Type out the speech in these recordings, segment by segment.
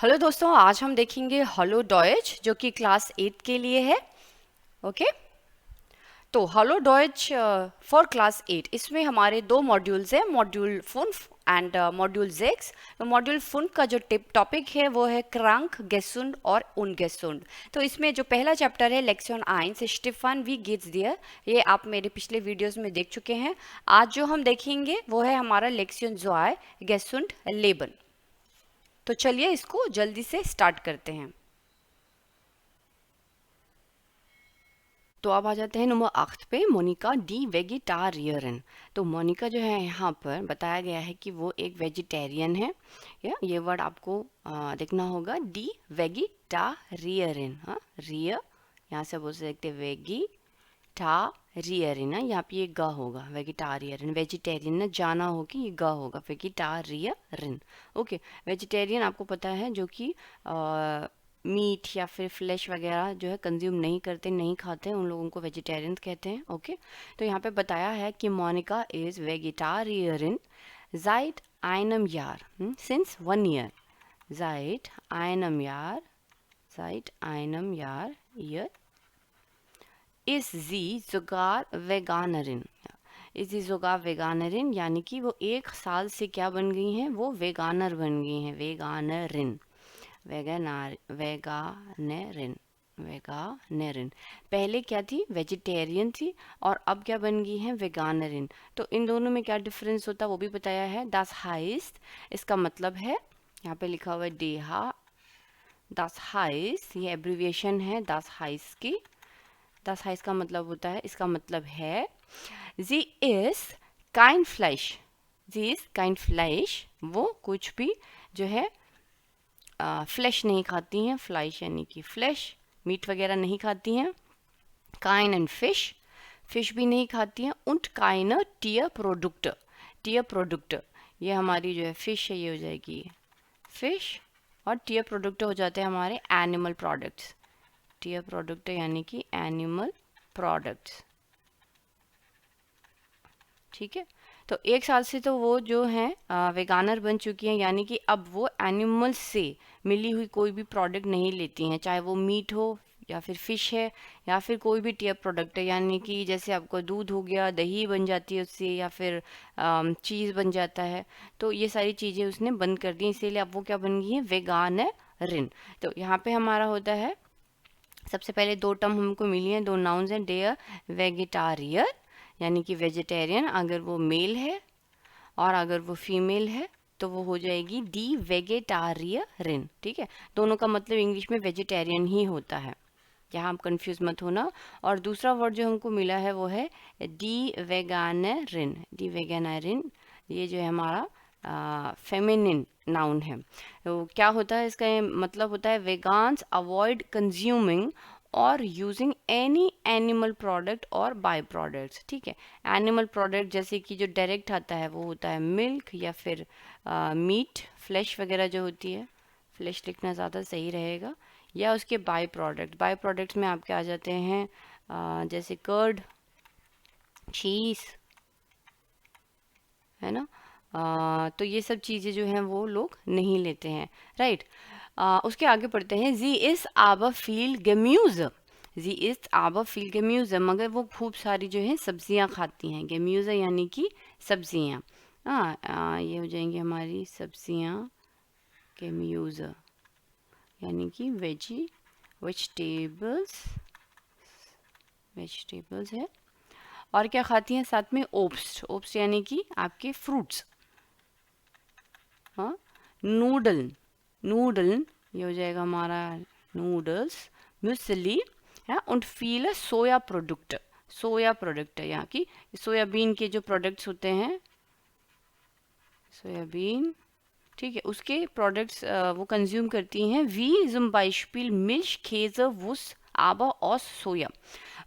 Hello दोस्तों, आज हम देखेंगे हॉलो डॉयच जो कि क्लास 8 के लिए है। ओके, तो हॉलो डॉयच फॉर क्लास 8 इसमें हमारे दो मॉड्यूल्स हैं, मॉड्यूल फुनफ एंड मॉड्यूल जेक्स। तो मॉड्यूल फुनफ का जो टॉपिक है वो है क्रांक गेसुंड और उनगेसुंड। तो इसमें जो पहला चैप्टर है लेक्शन 1 से स्टीफन वी गेट्स दियर, ये आप मेरे पिछले वीडियोस में देख चुके हैं। आज जो हम देखेंगे वो है हमारा लेक्शन ज़ॉय गेसुंड लेबन। तो चलिए इसको जल्दी से स्टार्ट करते हैं। तो अब आ जाते हैं नंबर 8 पे, मोनिका डी वेजिटारियन। तो मोनिका जो है यहाँ पर बताया गया है कि वो एक वेजिटेरियन है। या ये वर्ड आपको देखना होगा, डी वेजिटारियन। हाँ, रियर यहाँ से बोल सकते वेगी टा रियरिन। यहाँ पे ये ग होगा, वेजिटारियन। वेजिटेरियन ना जाना हो कि ये ग होगा, वेजिटारियन। ओके, वेजिटेरियन आपको पता है जो कि मीट या फिर फ्लैश वगैरह जो है कंज्यूम नहीं करते, नहीं खाते हैं, उन लोगों को वेजिटेरियन कहते हैं। ओके, तो यहाँ पे बताया है कि मोनिका इज वेजिटारियन seit einem Jahr, since 1 year. Seit einem Jahr, seit einem Jahr ist sie sogar Veganerin. इज दी सोगा वेगानरिन, यानी कि वो 1 साल से क्या बन गई हैं, वो वेगानर बन गई हैं, वेगानरिन। वेगानरिन, वेगानरिन। पहले क्या थी, वेजिटेरियन थी, और अब क्या बन गई हैं, वेगानरिन। तो इन दोनों में क्या डिफरेंस होता है वो भी बताया है। das heißt, इसका मतलब है, यहाँ पे लिखा हुआ है डेहा। das heißt ये एब्रीविएशन है das heißt की। das heißt का मतलब होता है, इसका मतलब है sie ist kein Fleisch, sie ist kein Fleisch, वो कुछ भी जो है फ्लैश नहीं खाती हैं। फ्लाइश यानी कि फ्लैश, मीट वगैरह नहीं खाती हैं। काइन एंड फिश, फिश भी नहीं खाती हैं। उंट काइन टियर प्रोडक्ट, टियर प्रोडक्ट, ये हमारी जो है फिश है, ये हो जाएगी फिश, और टियर प्रोडक्ट हो जाते हैं हमारे एनिमल प्रोडक्ट्स। टियर प्रोडक्ट यानी कि एनिमल प्रोडक्ट्स। ठीक है, तो 1 साल से तो वो जो हैं वेगानर बन चुकी हैं, यानी कि अब वो एनिमल से मिली हुई कोई भी प्रोडक्ट नहीं लेती हैं, चाहे वो मीट हो या फिर फिश है या फिर कोई भी टियर प्रोडक्ट है। यानी कि जैसे आपको दूध हो गया, दही बन जाती है उससे, या फिर चीज़ बन जाता है। तो ये सारी चीज़ें उसने बंद कर दी, इसीलिए अब वो क्या बन गई है, वेगानरिन। तो यहाँ पे हमारा होता है, सबसे पहले दो टर्म हमको मिली हैं, दो नाउन्स हैं, डेयर वेजिटारियर यानी कि वेजिटेरियन अगर वो मेल है, और अगर वो फीमेल है तो वो हो जाएगी डी वेगेटारियन। ठीक है, दोनों का मतलब इंग्लिश में वेजिटेरियन ही होता है, यहाँ आप कंफ्यूज मत होना। और दूसरा वर्ड जो हमको मिला है वो है डी वेगानरिन। डी वेगानरिन ये जो है हमारा फेमिनिन नाउन है। तो क्या होता है, इसका ये मतलब होता है वेगान्स अवॉइड कंज्यूमिंग और यूजिंग एनी एनिमल प्रोडक्ट और बाय प्रोडक्ट्स। ठीक है, एनिमल प्रोडक्ट जैसे कि जो डायरेक्ट आता है वो होता है मिल्क या फिर मीट, फ्लैश वगैरह जो होती है, फ्लैश लिखना ज़्यादा सही रहेगा, या उसके बाय प्रोडक्ट। बाय प्रोडक्ट्स में आपके आ जाते हैं जैसे कर्ड, चीज़, है ना। तो ये सब चीज़ें जो हैं वो लोग नहीं लेते हैं, राइट। उसके आगे पढ़ते हैं, जी इस आबा फील गेम्यूज, जी इस आबा फील गेम्यूज, मगर वो खूब सारी जो है सब्जियां खाती हैं। गेम्यूज यानी कि सब्जियां। ये हो जाएंगी हमारी सब्जियां, गेम्यूज यानी कि वेजिटेबल्स, वेजिटेबल्स है। और क्या खाती हैं साथ में, ओप्स, ओप्स यानी कि आपके फ्रूट्स। हाँ, नूडल, नूडल ये हो जाएगा हमारा नूडल्स, म्यूसली है। und viele सोया प्रोडक्ट, सोया प्रोडक्ट है यहाँ की, सोयाबीन के जो प्रोडक्ट्स होते हैं, सोयाबीन, ठीक है, उसके प्रोडक्ट्स वो कंज्यूम करती हैं। वी zum Beispiel मिल्क, खेज़, वुस, आबा और सोया,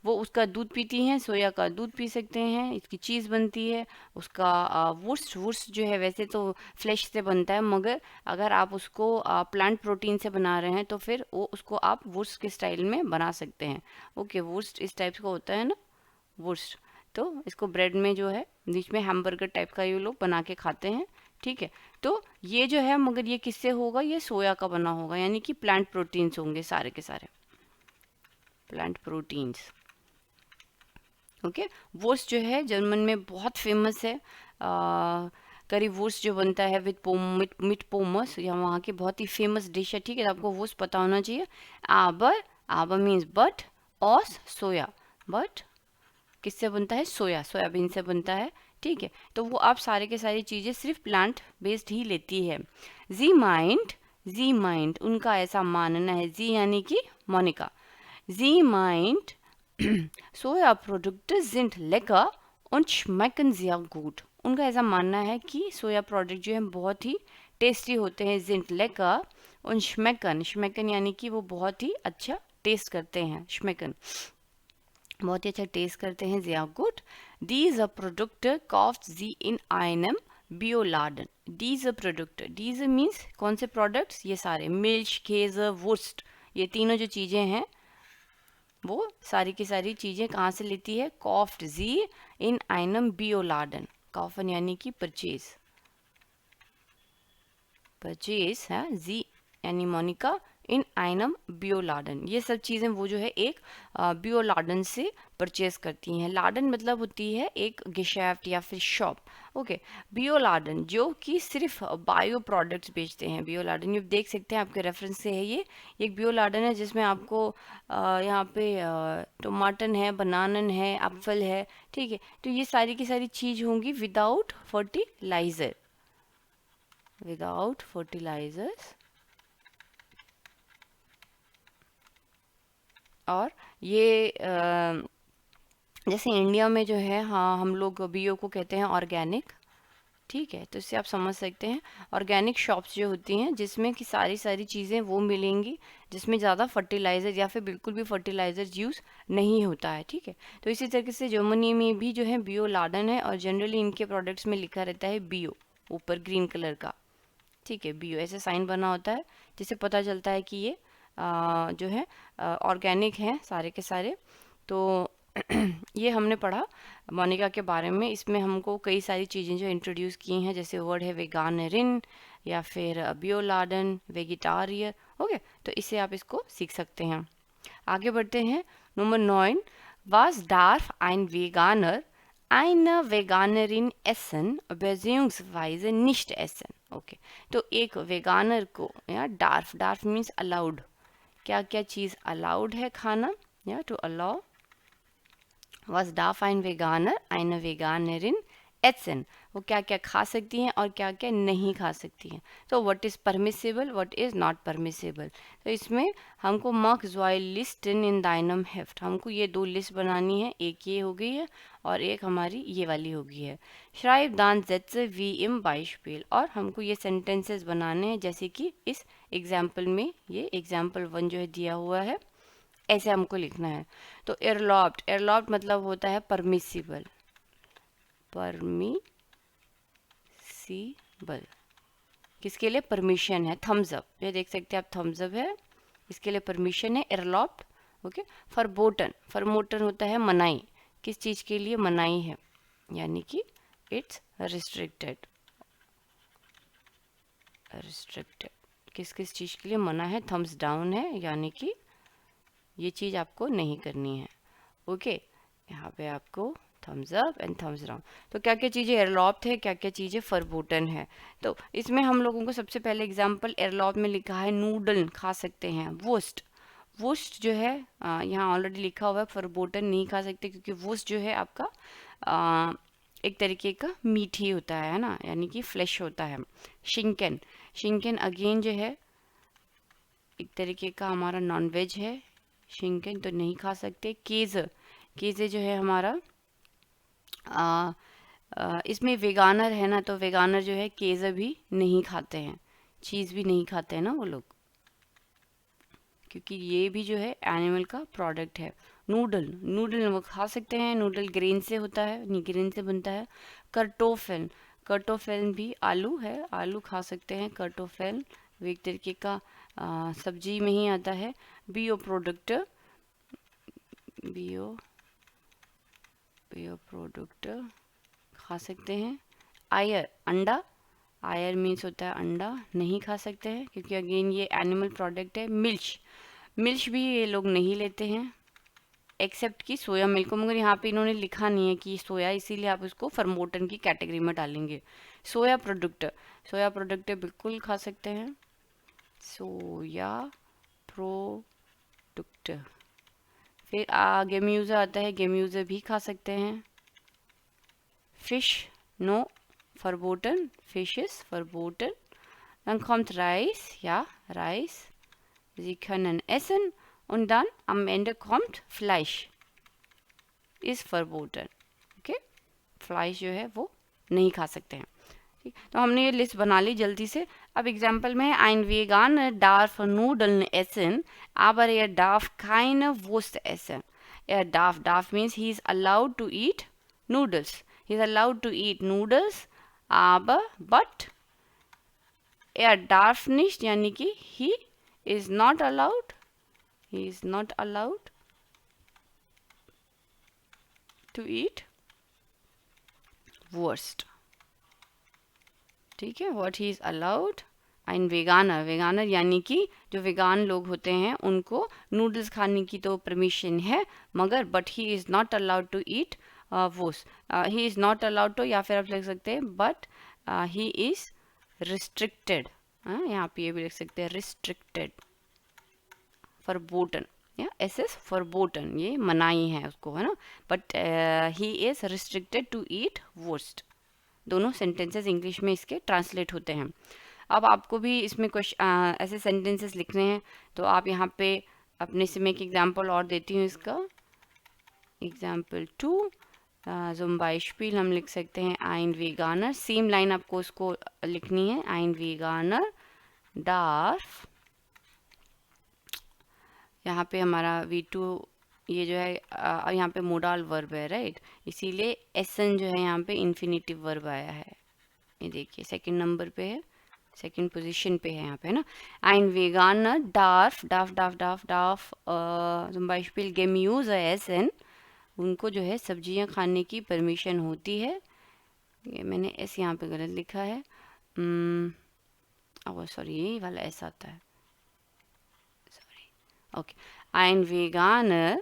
वो उसका दूध पीती हैं, सोया का दूध पी सकते हैं, इसकी चीज़ बनती है। उसका वुर्स्ट, वुर्स्ट जो है वैसे तो फ्लैश से बनता है, मगर अगर आप उसको प्लांट प्रोटीन से बना रहे हैं तो फिर वो उसको आप वुर्स्ट के स्टाइल में बना सकते हैं। ओके, वुर्स्ट इस टाइप का होता है ना, वुर्स्ट। तो इसको ब्रेड में जो है बीच में हैमबर्गर टाइप का ये लोग बना के खाते हैं। ठीक है। तो ये जो है, मगर ये किससे होगा, ये सोया का बना होगा, यानी कि प्लांट प्रोटीन्स होंगे सारे के सारे, प्लांट प्रोटीन्स। ओके। वुर्स्ट जो है जर्मन में बहुत फेमस है। करी वुर्स्ट जो बनता है विद मिट पोमस, या वहाँ की बहुत ही फेमस डिश है, ठीक है। तो आपको वुर्स्ट पता होना चाहिए। आबर, आबर मीन्स बट, ऑस सोया, बट किससे बनता है, सोया, सोयाबीन से बनता है, ठीक है। तो वो आप सारे के सारी चीज़ें सिर्फ प्लांट बेस्ड ही लेती है। जी माइंड उनका ऐसा मानना है, जी यानी कि मोनिका, जी mind Sojaprodukte sind lecker und schmecken sehr gut। उनका ऐसा मानना है कि सोया प्रोडक्ट जो है बहुत ही टेस्टी होते हैं। sind lecker und schmecken, schmecken यानी कि वो बहुत ही अच्छा टेस्ट करते हैं, schmecken बहुत ही अच्छा टेस्ट करते हैं, sehr gut। Diese Produkte kauft sie in einem Bioladen। Diese Produkte, diese means कौन से प्रोडक्ट्स, ये सारे मिल्क, केज़, वुर्स्ट, ये तीनों जो चीज़ें हैं वो सारी की सारी चीज़ें कहाँ से लेती है, कॉफ्ट जी इन आइनम बियोलाडन, कॉफन यानी कि परचेज, परचेज है, जी यानी मोनिका, इन आइनम बियोलाडन, ये सब चीज़ें वो जो है एक बियोलाडन से परचेज करती हैं। लाडन मतलब होती है एक गिशैफ्ट या फिर शॉप। ओके। बियोलाडन जो कि सिर्फ बायो प्रोडक्ट्स बेचते हैं, बियोलाडन ये देख सकते हैं आपके रेफरेंस से है, ये एक बियोलाडन है जिसमें आपको यहाँ पे टमाटर है, बनानन है, एप्पल है, ठीक है। तो ये सारी की सारी चीज़ होंगी विदाउट फर्टिलाइज़र, विदाउट फर्टिलाइजर्स। और ये जैसे इंडिया में जो है, हाँ हम लोग बीओ को कहते हैं ऑर्गेनिक, ठीक है। तो इससे आप समझ सकते हैं ऑर्गेनिक शॉप्स जो होती हैं जिसमें कि सारी सारी चीज़ें वो मिलेंगी जिसमें ज़्यादा फर्टिलाइज़र या फिर बिल्कुल भी फर्टिलाइज़र यूज़ नहीं होता है, ठीक है। तो इसी तरीके से जर्मनी में भी जो है बियो लाडन है, और जनरली इनके प्रोडक्ट्स में लिखा रहता है बियो, ऊपर ग्रीन कलर का, ठीक है, बियो ऐसे साइन बना होता है जिससे पता चलता है कि ये जो है ऑर्गेनिक हैं सारे के सारे। तो ये हमने पढ़ा मोनिका के बारे में। इसमें हमको कई सारी चीज़ें जो इंट्रोड्यूस की हैं, जैसे वर्ड है वेगानरिन या फिर बियोलाडन, वेजिटारियर। ओके, तो इससे आप इसको सीख सकते हैं। आगे बढ़ते हैं। Number 9, was darf ein Veganer eine Veganerin essen beziehungsweise nicht essen। Okay, तो एक वेगानर को, या डार्फ, डार्फ मीन्स अलाउड, क्या क्या चीज़ अलाउड है खाना, या to allow, was darf ein Veganer eine Veganerin essen, वो क्या क्या खा सकती हैं और क्या क्या नहीं खा सकती हैं। तो what is permissible, what is not permissible. तो इसमें हमको मक ज़ॉय लिस्टन इन दाइनम हेफ्ट, हमको ये दो लिस्ट बनानी है, एक ये हो गई है और एक हमारी ये वाली हो गई है। श्राइब दान ज़ेट्से वी इम बाइशपील, और हमको ये सेंटेंसेस बनाने हैं जैसे कि इस एग्जाम्पल में, ये एग्जाम्पल 1 जो है दिया हुआ है, ऐसे हमको लिखना है। तो एयरलॉफ्ट, एयरलॉफ्ट मतलब होता है परमिसिबल, परमिसिबल किसके लिए, परमिशन है। थम्स अप, ये देख सकते हैं आप, थम्स अप है, इसके लिए परमिशन है, एयरलॉफ्ट। ओके। फरबोटन, फरमोटन होता है मनाई, किस चीज़ के लिए मनाई है, यानी कि इट्स रिस्ट्रिक्टेड, रिस्ट्रिक्टेड किस किस चीज़ के लिए मना है। थम्स डाउन है, यानी कि ये चीज़ आपको नहीं करनी है। ओके, यहाँ पे आपको thumbs up and thumbs down. तो क्या क्या चीज़ें एयरलॉफ्ट है, क्या क्या चीज़ें फरबोटन है। तो इसमें हम लोगों को सबसे पहले एग्जांपल एयरलॉफ्ट में लिखा है नूडल खा सकते हैं, वुस्ट, वुस्ट जो है यहाँ ऑलरेडी लिखा हुआ है, फरबोटन नहीं खा सकते क्योंकि वुस्ट जो है आपका एक तरीके का मीट ही होता है ना, यानी कि फ्लैश होता है। शिंकन, शिंकन अगेन जो है एक तरीके का हमारा नॉन वेज है, शिंकन तो नहीं खा सकते। केज़, केज़े जो है हमारा इसमें वेगानर है ना, तो वेगानर जो है केज़ भी नहीं खाते हैं, चीज़ भी नहीं खाते हैं ना वो लोग, क्योंकि ये भी जो है एनिमल का प्रोडक्ट है। नूडल, नूडल वो खा सकते हैं, नूडल ग्रेन से होता है, नहीं ग्रेन से बनता है। कर्टोफेन, कर्टोफेन भी आलू है, आलू खा सकते हैं। कर्टोफेन वो एक तरीके का सब्जी में ही आता है। बियो प्रोडक्ट, बियो, बियो प्रोडक्ट खा सकते हैं। आयर, अंडा, आयर मीन्स होता है अंडा, नहीं खा सकते हैं क्योंकि अगेन ये एनिमल प्रोडक्ट है। मिल्क, मिल्क भी ये लोग नहीं लेते हैं एक्सेप्ट कि सोया मिल्क को, मगर यहाँ पे इन्होंने लिखा नहीं है कि सोया, इसीलिए आप उसको फर्मोटन की कैटेगरी में डालेंगे। सोया प्रोडक्ट, सोया प्रोडक्ट बिल्कुल खा सकते हैं, सोया प्रोडक्ट। फिर गेम्यूज़र आता है, गेम्यूज़र भी खा सकते हैं। Fish no, verboten, fish ist verboten. Dann kommt Reis, ja, Reis. Sie können essen. Und dann am Ende kommt Fleisch. Ist verboten. Okay? Fleisch जो है वो नहीं खा सकते हैं। ठीक, तो हमने ये लिस्ट बना ली जल्दी से। अब एग्जाम्पल में है, ein Veganer darf Nudeln essen, aber er darf keine Wurst essen. Er darf means he is allowed to eat noodles. He is allowed to eat noodles, aber but er darf nicht, यानी कि he is not allowed, he is not allowed to eat Wurst. ठीक है, what he is allowed, ein Veganer, वेगानर यानी कि जो वेगान लोग होते हैं उनको नूडल्स खाने की तो परमिशन है, मगर but he is not allowed to eat वोस, he is not allowed to, या फिर आप लिख सकते हैं बट ही इज़ रिस्ट्रिक्टेड, यहाँ पे ये भी लिख सकते हैं रिस्ट्रिक्टेड, फॉरबोटन या एस एस फॉरबोटन, ये मनाही है उसको, है ना, but he is restricted to eat वोस्ट। दोनों सेंटेंसेस इंग्लिश में इसके ट्रांसलेट होते हैं। अब आपको भी इसमें कुछ ऐसे सेंटेंसेस लिखने हैं, तो आप यहाँ पे अपने से मैं एक एग्जांपल और देती हूँ इसका। एग्जांपल 2 zum Beispiel हम लिख सकते हैं ein Veganer, सेम लाइन आपको उसको लिखनी है, ein Veganer darf, यहाँ पे हमारा V2 ये जो है यहाँ पे मोडाल वर्ब है, राइट, इसीलिए एसन जो है यहाँ पे इन्फिनिटिव वर्ब आया है। ये देखिए सेकंड नंबर पे है, सेकंड पोजीशन पे है यहाँ पे, है ना। ein Veganer darf zum Beispiel Gemüse essen, उनको जो है सब्जियाँ खाने की परमिशन होती है। ये मैंने एस यहाँ पे गलत लिखा है, सॉरी ये वाला एस आता है, sorry, okay. ein Veganer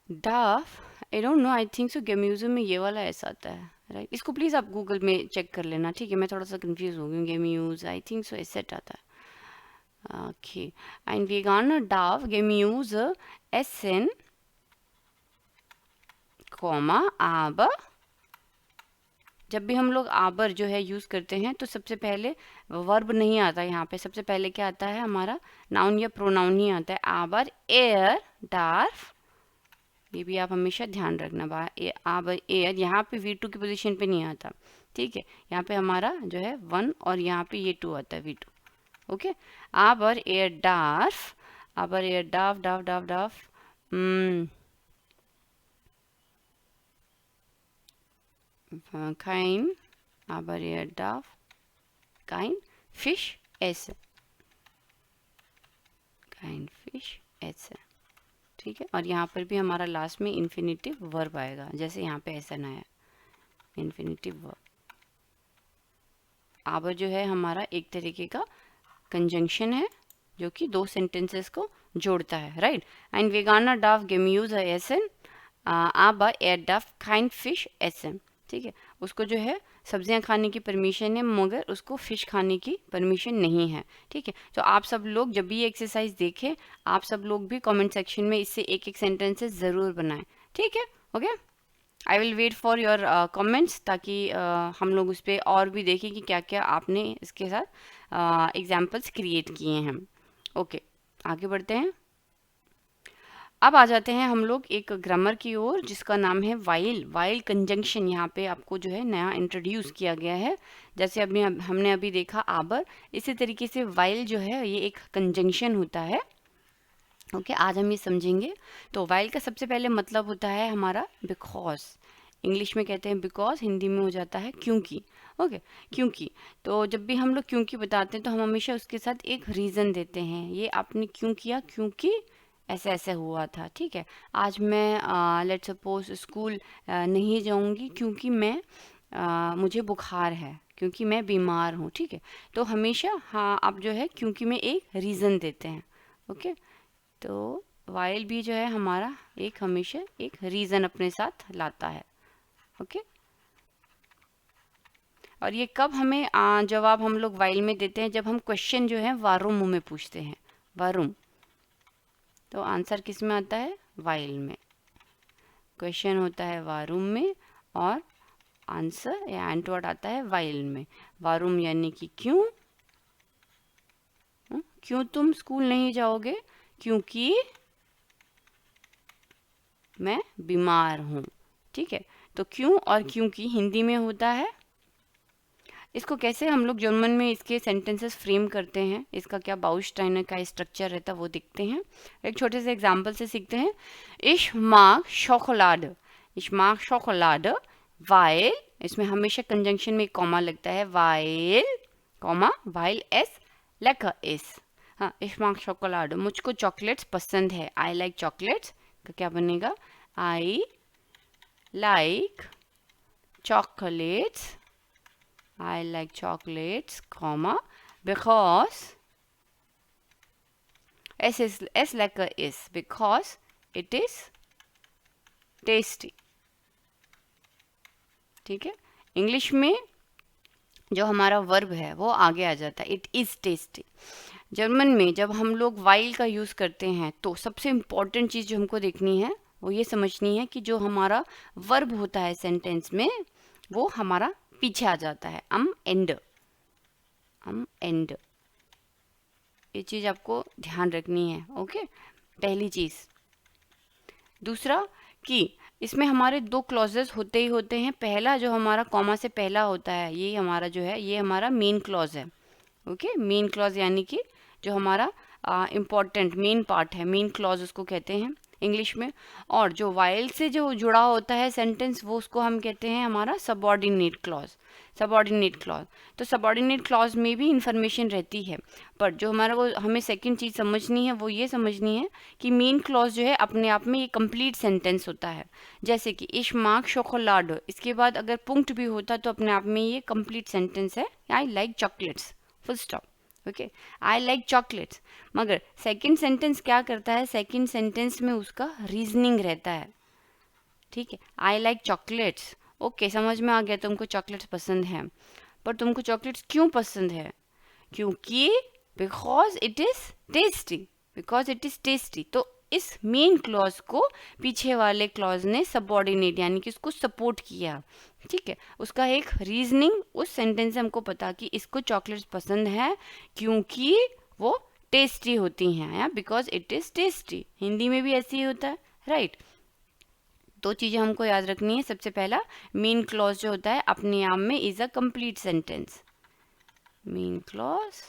darf, I don't know, I think so गेम्यूज़र में ये वाला ऐसा आता है, राइट, इसको प्लीज़ आप गूगल में चेक कर लेना, ठीक है, मैं थोड़ा सा कंफ्यूज हो गई, गेम्यूज़ आई थिंक सो ऐसे आता है। Okay, ein Veganer darf Gemüse essen, aber, जब भी हम लोग आबर जो है यूज़ करते हैं तो सबसे पहले वर्ब नहीं आता यहाँ पे, सबसे पहले क्या आता है हमारा नाउन या प्रोनाउन ही आता है, आबर एयर डार्फ, ये भी आप हमेशा ध्यान रखना, आबर एयर यहाँ पे V2 की पोजीशन पे नहीं आता, ठीक है, यहाँ पे हमारा जो है 1 और यहाँ पे ये 2 आता है V2, ओके। आबर एयर डार्फ, आबर एयर डार्फ डार्फ डार्फ डार्फ kein, aber er darf kein Fisch essen, kein Fisch essen, ठीक है। और यहाँ पर भी हमारा लास्ट में इन्फिनिटिव वर्ब आएगा, जैसे यहाँ पे एसन आया, इन्फिनिटिव वर्ब। aber जो है हमारा एक तरीके का कंजंक्शन है जो कि दो सेंटेंसेस को जोड़ता है, right. ein Veganer darf Gemüse essen, aber er darf kein Fisch essen, ठीक है, उसको जो है सब्जियां खाने की परमिशन है मगर उसको फिश खाने की परमिशन नहीं है, ठीक है। तो आप सब लोग जब भी ये एक्सरसाइज देखें, आप सब लोग भी कमेंट सेक्शन में इससे एक एक सेंटेंसेस ज़रूर बनाएं, ठीक है, okay. I will wait for your comments, ताकि हम लोग उस पर और भी देखें कि क्या क्या आपने इसके साथ एग्जाम्पल्स क्रिएट किए हैं, ओके। आगे बढ़ते हैं। अब आ जाते हैं हम लोग एक ग्रामर की ओर जिसका नाम है वाइल। वाइल कंजंक्शन यहाँ पे आपको जो है नया इंट्रोड्यूस किया गया है, जैसे अभी हमने अभी देखा आबर, इसी तरीके से वाइल जो है ये एक कंजंक्शन होता है, ओके। आज हम ये समझेंगे। तो वाइल का सबसे पहले मतलब होता है हमारा बिकॉज, इंग्लिश में कहते हैं बिकॉज, हिंदी में हो जाता है क्योंकि, ओके, क्योंकि। तो जब भी हम लोग क्योंकि बताते हैं तो हम हमेशा उसके साथ एक रीज़न देते हैं, ये आपने क्यों किया, क्योंकि ऐसे ऐसे हुआ था, ठीक है। आज मैं लेट्स सपोज स्कूल नहीं जाऊंगी क्योंकि मैं मुझे बुखार है, क्योंकि मैं बीमार हूँ, ठीक है। तो हमेशा हाँ आप जो है क्योंकि में एक रीज़न देते हैं, ओके। तो वाइल भी जो है हमारा एक हमेशा एक रीज़न अपने साथ लाता है, ओके। और ये कब हमें जवाब हम लोग वाइल में देते हैं, जब हम क्वेश्चन जो है वारुम में पूछते हैं, वारुम। तो आंसर किस में आता है, वाइल में। क्वेश्चन होता है वारुम में और आंसर या एंटवर्ड आता है वाइल में। वारुम यानी कि क्यों, क्यों तुम स्कूल नहीं जाओगे, क्योंकि मैं बीमार हूँ, ठीक है। तो क्यों और क्योंकि हिंदी में होता है। इसको कैसे हम लोग जर्मन में इसके सेंटेंसेस फ्रेम करते हैं, इसका क्या बाउस्टाइनर का स्ट्रक्चर रहता है वो देखते हैं। एक छोटे से एग्जांपल से सीखते हैं। Ich mag Schokolade, ich mag Schokolade, weil, इसमें हमेशा कंजंक्शन में कॉमा लगता है, weil, comma, weil es lecker ist। हाँ, ich mag Schokolade, मुझको चॉकलेट्स पसंद है। I like chocolates का क्या बनेगा, I like chocolates, I like chocolates, comma, because S lecker is, because it is tasty, ठीक है। इंग्लिश में जो हमारा वर्ब है वो आगे आ जाता है, इट इज टेस्टी। जर्मन में जब हम लोग वाइल का यूज करते हैं तो सबसे इम्पोर्टेंट चीज जो हमको देखनी है वो ये समझनी है कि जो हमारा वर्ब होता है सेंटेंस में वो हमारा पीछे आ जाता है, एंड, एंड। ये चीज आपको ध्यान रखनी है, ओके, पहली चीज। दूसरा कि इसमें हमारे दो क्लॉजेस होते ही होते हैं। पहला जो हमारा कॉमा से पहला होता है ये हमारा जो है ये हमारा मेन क्लॉज है, ओके। मेन क्लॉज यानी कि जो हमारा इम्पॉर्टेंट मेन पार्ट है, मेन क्लॉज उसको कहते हैं इंग्लिश में। और जो वाइल से जो जुड़ा होता है सेंटेंस वो उसको हम कहते हैं हमारा सबऑर्डिनेट क्लॉज, सबऑर्डिनेट क्लॉज। तो सबऑर्डिनेट क्लॉज में भी इंफॉर्मेशन रहती है, पर जो हमारा वो हमें सेकंड चीज समझनी है वो ये समझनी है कि मेन क्लॉज जो है अपने आप में ये कंप्लीट सेंटेंस होता है। जैसे कि इश मार्क शोकोलाडो, इसके बाद अगर पुंक्ट भी होता तो अपने आप में ये कंप्लीट सेंटेंस है, I like chocolates, full stop, okay, I like chocolates. मगर सेकंड सेंटेंस क्या करता है, सेकंड सेंटेंस में उसका रीजनिंग रहता है, ठीक है। आई लाइक चॉकलेट्स, ओके, समझ में आ गया तुमको चॉकलेट्स पसंद है, पर तुमको चॉकलेट्स क्यों पसंद है, क्योंकि because it is tasty, because it is tasty. तो इस मेन क्लॉज को पीछे वाले क्लॉज ने सबऑर्डिनेट यानी कि उसको सपोर्ट किया, ठीक है। उसका एक रीजनिंग उस सेंटेंस से हमको पता कि इसको चॉकलेट्स पसंद है क्योंकि वो टेस्टी होती हैं, या because it is tasty. Hindi में भी ऐसे ही होता है, राइट। दो चीजें हमको याद रखनी है। सबसे पहला मेन क्लॉज जो होता है अपने आप में is a complete sentence, main clause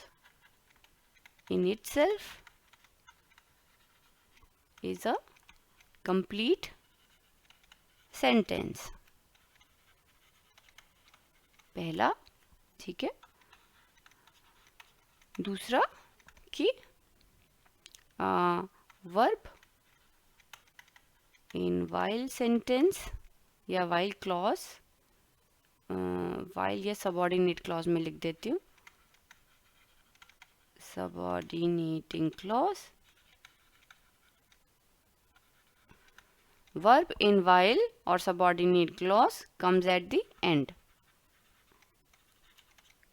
in itself is a complete sentence, पहला, ठीक है। दूसरा कि वर्ब इन वाइल सेंटेंस या वाइल क्लॉज, वाइल या सबऑर्डिनेट क्लॉज में लिख देती हूँ, subordinating clause, verb in while or subordinate clause comes at the end,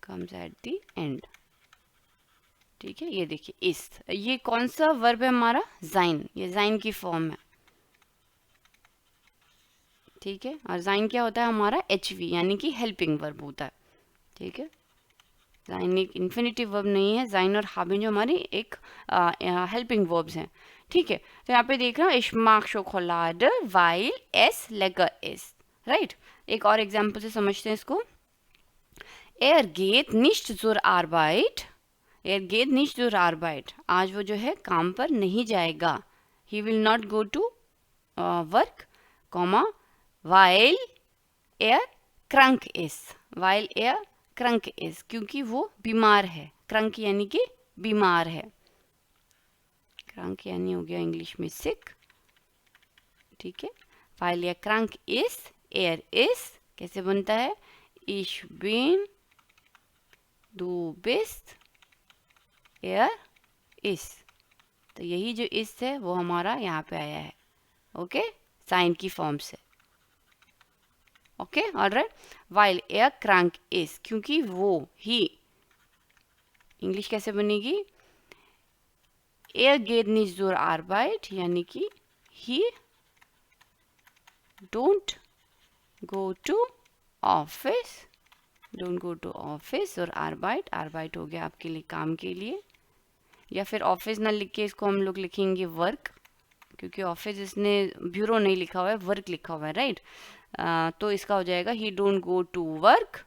comes at the end, ठीक है। ये देखिए इस, ये कौन सा वर्ब है हमारा, जाइन, ये जाइन की फॉर्म है, ठीक है। और जाइन क्या होता है हमारा, एचवी यानी कि हेल्पिंग वर्ब होता है, ठीक है। जाइन एक इन्फिनिटिव वर्ब नहीं है, जाइन और हाबिन जो हमारी एक हेल्पिंग वर्ब्स हैं, ठीक है। तो यहाँ पे देख रहा हूँ इश मार्क शोकोलाड वाइल एस लेगर इस, राइट। एक और एग्जाम्पल से समझते हैं इसको। एर गेट निश्ट zur Arbeit, एर गेट निश्ट zur Arbeit, आज वो जो है काम पर नहीं जाएगा, he will not go to work, comma, वाइल एर क्रंक इस, वाइल एर क्रंक इज, क्योंकि वो बीमार है। क्रंक यानी कि बीमार है, क्रंक यानी हो गया इंग्लिश में सिक, ठीक है। वाइल या क्रंक इज, एयर इज कैसे बनता है, ich bin, du bist, er ist। तो यही जो इस है वो हमारा यहाँ पे आया है, ओके, साइन की फॉर्म से, okay, alright. While er krank is, क्योंकि वो ही, इंग्लिश कैसे बनेगी, er geht nicht zur Arbeit, यानी कि he don't go to office, don't go to office, और Arbeit, Arbeit हो गया आपके लिए काम के लिए, या फिर ऑफिस ना लिख के इसको हम लोग लिखेंगे वर्क, क्योंकि ऑफिस इसने ब्यूरो नहीं लिखा हुआ है, वर्क लिखा हुआ है, राइट। तो इसका हो जाएगा he don't go to work,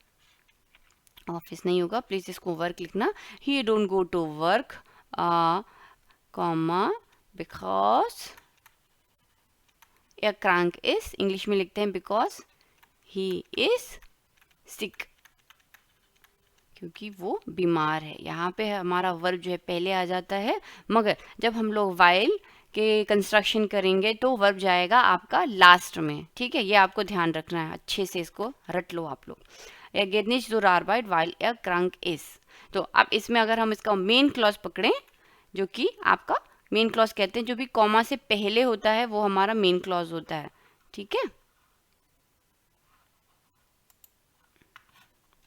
office नहीं होगा, प्लीज इसको वर्क लिखना, he don't go to work, comma, because ए क्रैंक इज, इंग्लिश में लिखते हैं बिकॉज ही इज सिक, क्योंकि वो बीमार है। यहाँ पे हमारा वर्ब जो है पहले आ जाता है, मगर जब हम लोग वाइल के कंस्ट्रक्शन करेंगे तो वर्ब जाएगा आपका लास्ट में, ठीक है, ये आपको ध्यान रखना है, अच्छे से इसको रट लो आप लोग। Er geht nicht zur Arbeit, weil er krank ist। तो अब इसमें अगर हम इसका मेन क्लॉज पकड़ें, जो कि आपका मेन क्लॉज कहते हैं, जो भी कॉमा से पहले होता है वो हमारा मेन क्लॉज होता है, ठीक है,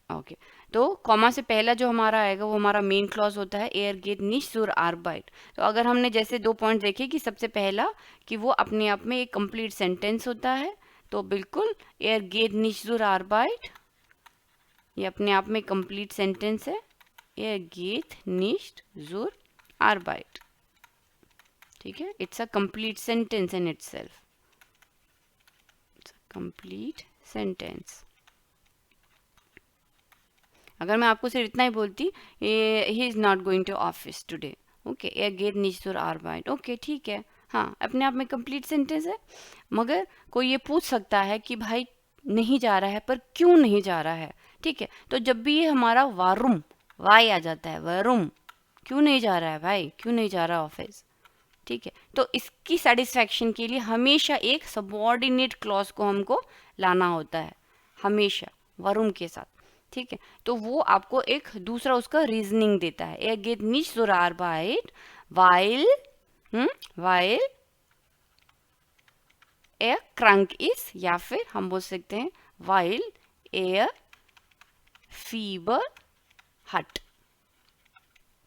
ओके। तो कॉमा से पहला जो हमारा आएगा वो हमारा मेन क्लॉज होता है, एयर गेट निश zur Arbeit। तो अगर हमने जैसे 2 पॉइंट देखे कि सबसे पहला कि वो अपने आप में एक कंप्लीट सेंटेंस होता है, तो बिल्कुल एयर गेट निश zur Arbeit ये अपने आप में कंप्लीट सेंटेंस है, एयर गेट निश्ट zur Arbeit, ठीक है, it's a complete sentence in itself, it's a complete sentence. अगर मैं आपको सिर्फ इतना ही बोलती, he is not going to office today, okay, er geht nicht zur Arbeit, okay, ठीक है, हाँ, अपने आप में कंप्लीट सेंटेंस है। मगर कोई ये पूछ सकता है कि भाई नहीं जा रहा है, पर क्यों नहीं जा रहा है, ठीक है, तो जब भी ये हमारा वारुम, वाई आ जाता है, वारुम, क्यों नहीं जा रहा है भाई, क्यों नहीं जा रहा ऑफिस, ठीक है, तो इसकी सेटिस्फैक्शन के लिए हमेशा एक सबऑर्डिनेट क्लॉज को हमको लाना होता है, हमेशा वरुम के साथ, ठीक है। तो वो आपको एक दूसरा उसका रीजनिंग देता है, er geht nicht zur Arbeit, weil weil er krank ist, या फिर हम बोल सकते हैं weil er Fieber hat,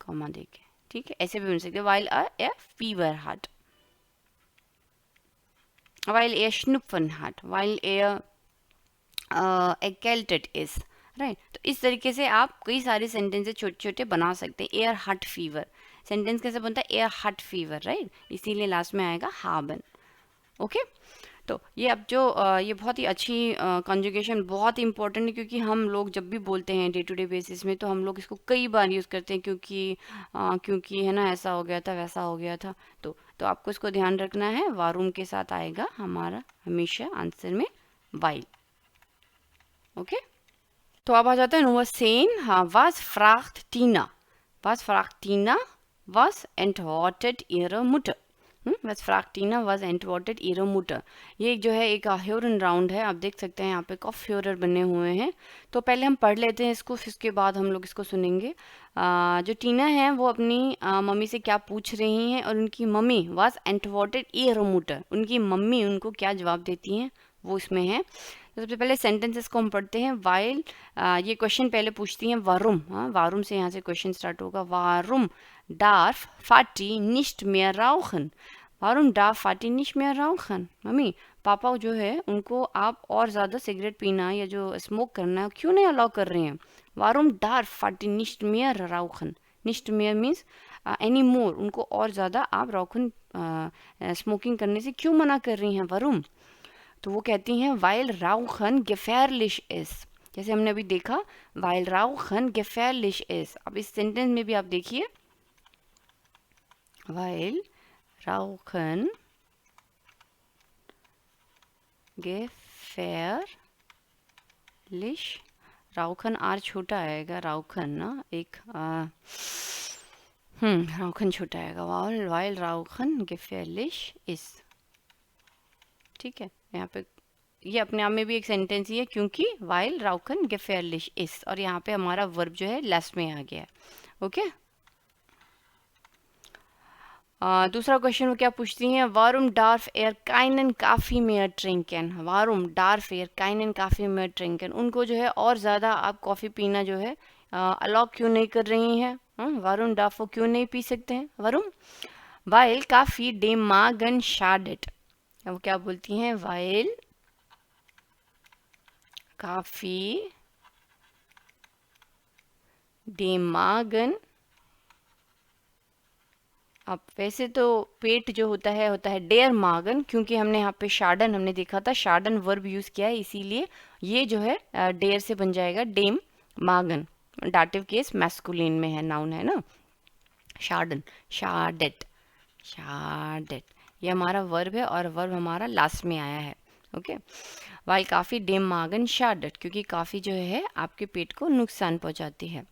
comma देके, ठीक है, ऐसे भी बोल सकते हैं while er Fieber hat, while er Schnupfen hat, while er erkältet ist, right. तो इस तरीके से आप कई सारे सेंटेंसेस छोटे छोटे बना सकते हैं। एयर हट फीवर सेंटेंस कैसे बनता है, एयर हट फीवर, राइट, इसीलिए लास्ट में आएगा हाबन, ओके। तो ये अब जो ये बहुत ही अच्छी कॉन्जुगेशन बहुत ही इंपॉर्टेंट है, क्योंकि हम लोग जब भी बोलते हैं डे टू डे बेसिस में तो हम लोग इसको कई बार यूज़ करते हैं, क्योंकि है ना, ऐसा हो गया था, वैसा हो गया था, तो आपको इसको ध्यान रखना है, वारूम के साथ आएगा हमारा हमेशा आंसर में वाइल, ओके। तो अब आ जाता है नंबर 10, हाँ, was fragt Tina, was fragt Tina, was antwortet ihre Mutter, was fragt Tina, was antwortet ihre Mutter। ये जो है एक ह्यूरन राउंड है, आप देख सकते हैं यहाँ पे कफ ह्यूरर बने हुए हैं। तो पहले हम पढ़ लेते हैं इसको, फिर उसके बाद हम लोग इसको सुनेंगे। जो टीना है वो अपनी मम्मी से क्या पूछ रही हैं, और उनकी mummy was antwortet ihre Mutter, उनकी मम्मी उनको क्या जवाब देती हैं वो इसमें है। तो सबसे पहले सेंटेंसेस को हम पढ़ते हैं। वाइल ये क्वेश्चन पहले पूछती हैं वारुम, हाँ, वारुम से यहाँ से क्वेश्चन स्टार्ट होगा। वारुम डार्फ फाटी निश्ट mehr rauchen, वारुम डार्फ फाटी निश्ट mehr rauchen, मम्मी पापा जो है उनको आप और ज़्यादा सिगरेट पीना या जो स्मोक करना क्यों नहीं अलाउ कर रहे हैं। वारुम डार्फ फाटी निश्ट mehr rauchen, निश्ट mehr means any more, उनको और ज़्यादा आप रॉखन स्मोकिंग करने से क्यों मना कर रही हैं वारुम। तो वो कहती हैं वाइल राउखन gefährlich ist, जैसे हमने अभी देखा वाइल राउखन gefährlich ist। अब इस सेंटेंस में भी आप देखिए वाइल राउखन gefährlich, राउखन आर छोटा आएगा, राउखन ना एक राउखन छोटा आएगा, वाइल राउखन gefährlich ist, ठीक है, यहाँ पे ये अपने आप में भी एक सेंटेंस ही है, क्योंकि वाइल राउखन gefährlich ist, और यहाँ पे हमारा वर्ब जो है लास्ट में आ गया है। ओके, दूसरा क्वेश्चन वो क्या पूछती हैं, वारुम डार्फ एयर काइनन काफ़ी मेयर ट्रिंकन, वारुम डार्फ एयर काइनन काफ़ी मेयर ट्रिंकन, उनको जो है और ज़्यादा आप कॉफ़ी पीना जो है अलाउ क्यों नहीं कर रही हैं, वारुम डार्फ वो क्यों नहीं पी सकते हैं, वारुम वाइल काफ़ी डे मागन शार्डेट, वो क्या बोलती हैं, वाइल काफ़ी डे मागन, अब वैसे तो पेट जो होता है डेयर मागन, क्योंकि हमने यहाँ पे शार्डन हमने देखा था, शार्डन वर्ब यूज किया है, इसीलिए ये जो है डेयर से बन जाएगा डेम मागन, डाटिव केस मैस्कुलिन में है, नाउन है ना, शार्डन, शार्डेट, शार्डेट, ये हमारा वर्ब है और वर्ब हमारा लास्ट में आया है। ओके, वाइल काफ़ी डेम मागन शार्डेट, क्योंकि काफ़ी जो है आपके पेट को नुकसान पहुंचाती है।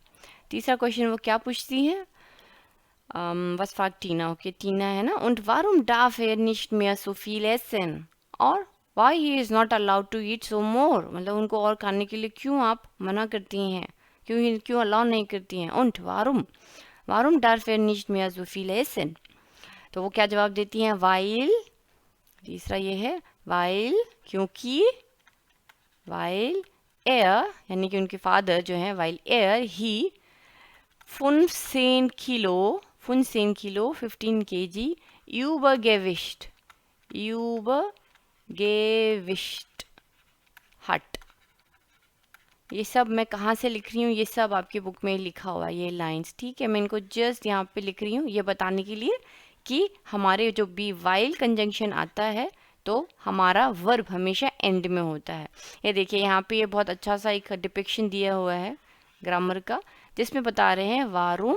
तीसरा क्वेश्चन वो क्या पूछती है, was fragt Tina? Okay, Tina है ना, und warum darf er nicht mehr so viel essen? और why he is not allowed to eat so more? मतलब उनको और खाने के लिए क्यों आप मना करती हैं, क्यों अलाउ नहीं करती हैं, und warum darf er nicht mehr so viel essen? तो वो क्या जवाब देती हैं, while, तीसरा ये है while, क्योंकि, while er यानी कि उनके फादर जो है, while er ही 15 Kilo 15 kg übergewicht hat, ये सब मैं कहाँ से लिख रही हूँ, ये सब आपके बुक में लिखा हुआ है ये लाइंस, ठीक है, मैं इनको जस्ट यहाँ पे लिख रही हूँ ये बताने के लिए कि हमारे जो बी वाइल कंजंक्शन आता है तो हमारा वर्ब हमेशा एंड में होता है। ये देखिए यहाँ पे ये बहुत अच्छा सा एक डिपिक्शन दिया हुआ है ग्रामर का, जिसमें बता रहे हैं वारूम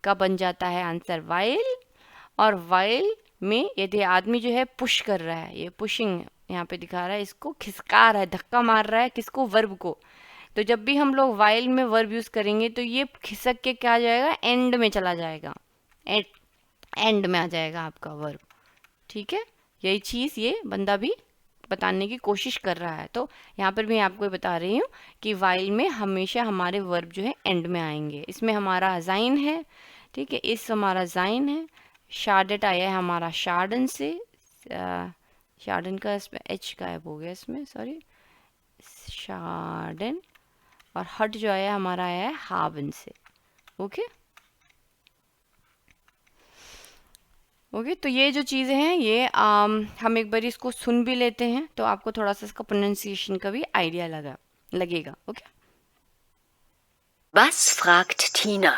का बन जाता है आंसर वाइल, और वाइल में यदि आदमी जो है पुश कर रहा है, ये पुशिंग यहाँ पे दिखा रहा है, इसको खिसका रहा है, धक्का मार रहा है, किसको, वर्ब को, तो जब भी हम लोग वाइल में वर्ब यूज करेंगे तो ये खिसक के क्या जाएगा, एंड में चला जाएगा, एंड में आ जाएगा आपका वर्ब, ठीक है, यही चीज़ ये बंदा भी बताने की कोशिश कर रहा है। तो यहाँ पर भी आपको बता रही हूँ कि वाइल में हमेशा हमारे वर्ब जो है एंड में आएंगे। इसमें हमारा जाइन है, ठीक है, इस हमारा जाइन है, शार्डेट आया है हमारा शार्डन से, शार्डन का इसमें एच गायब हो गया इसमें, सॉरी, शार्डन, और हट जो आया हमारा आया है हावन से। ओके ओके, तो ये जो चीज़ें हैं ये हम एक बार इसको सुन भी लेते हैं तो आपको थोड़ा सा इसका प्रोनाउंसिएशन का भी आइडिया लगेगा। Okay, Was fragt Tina?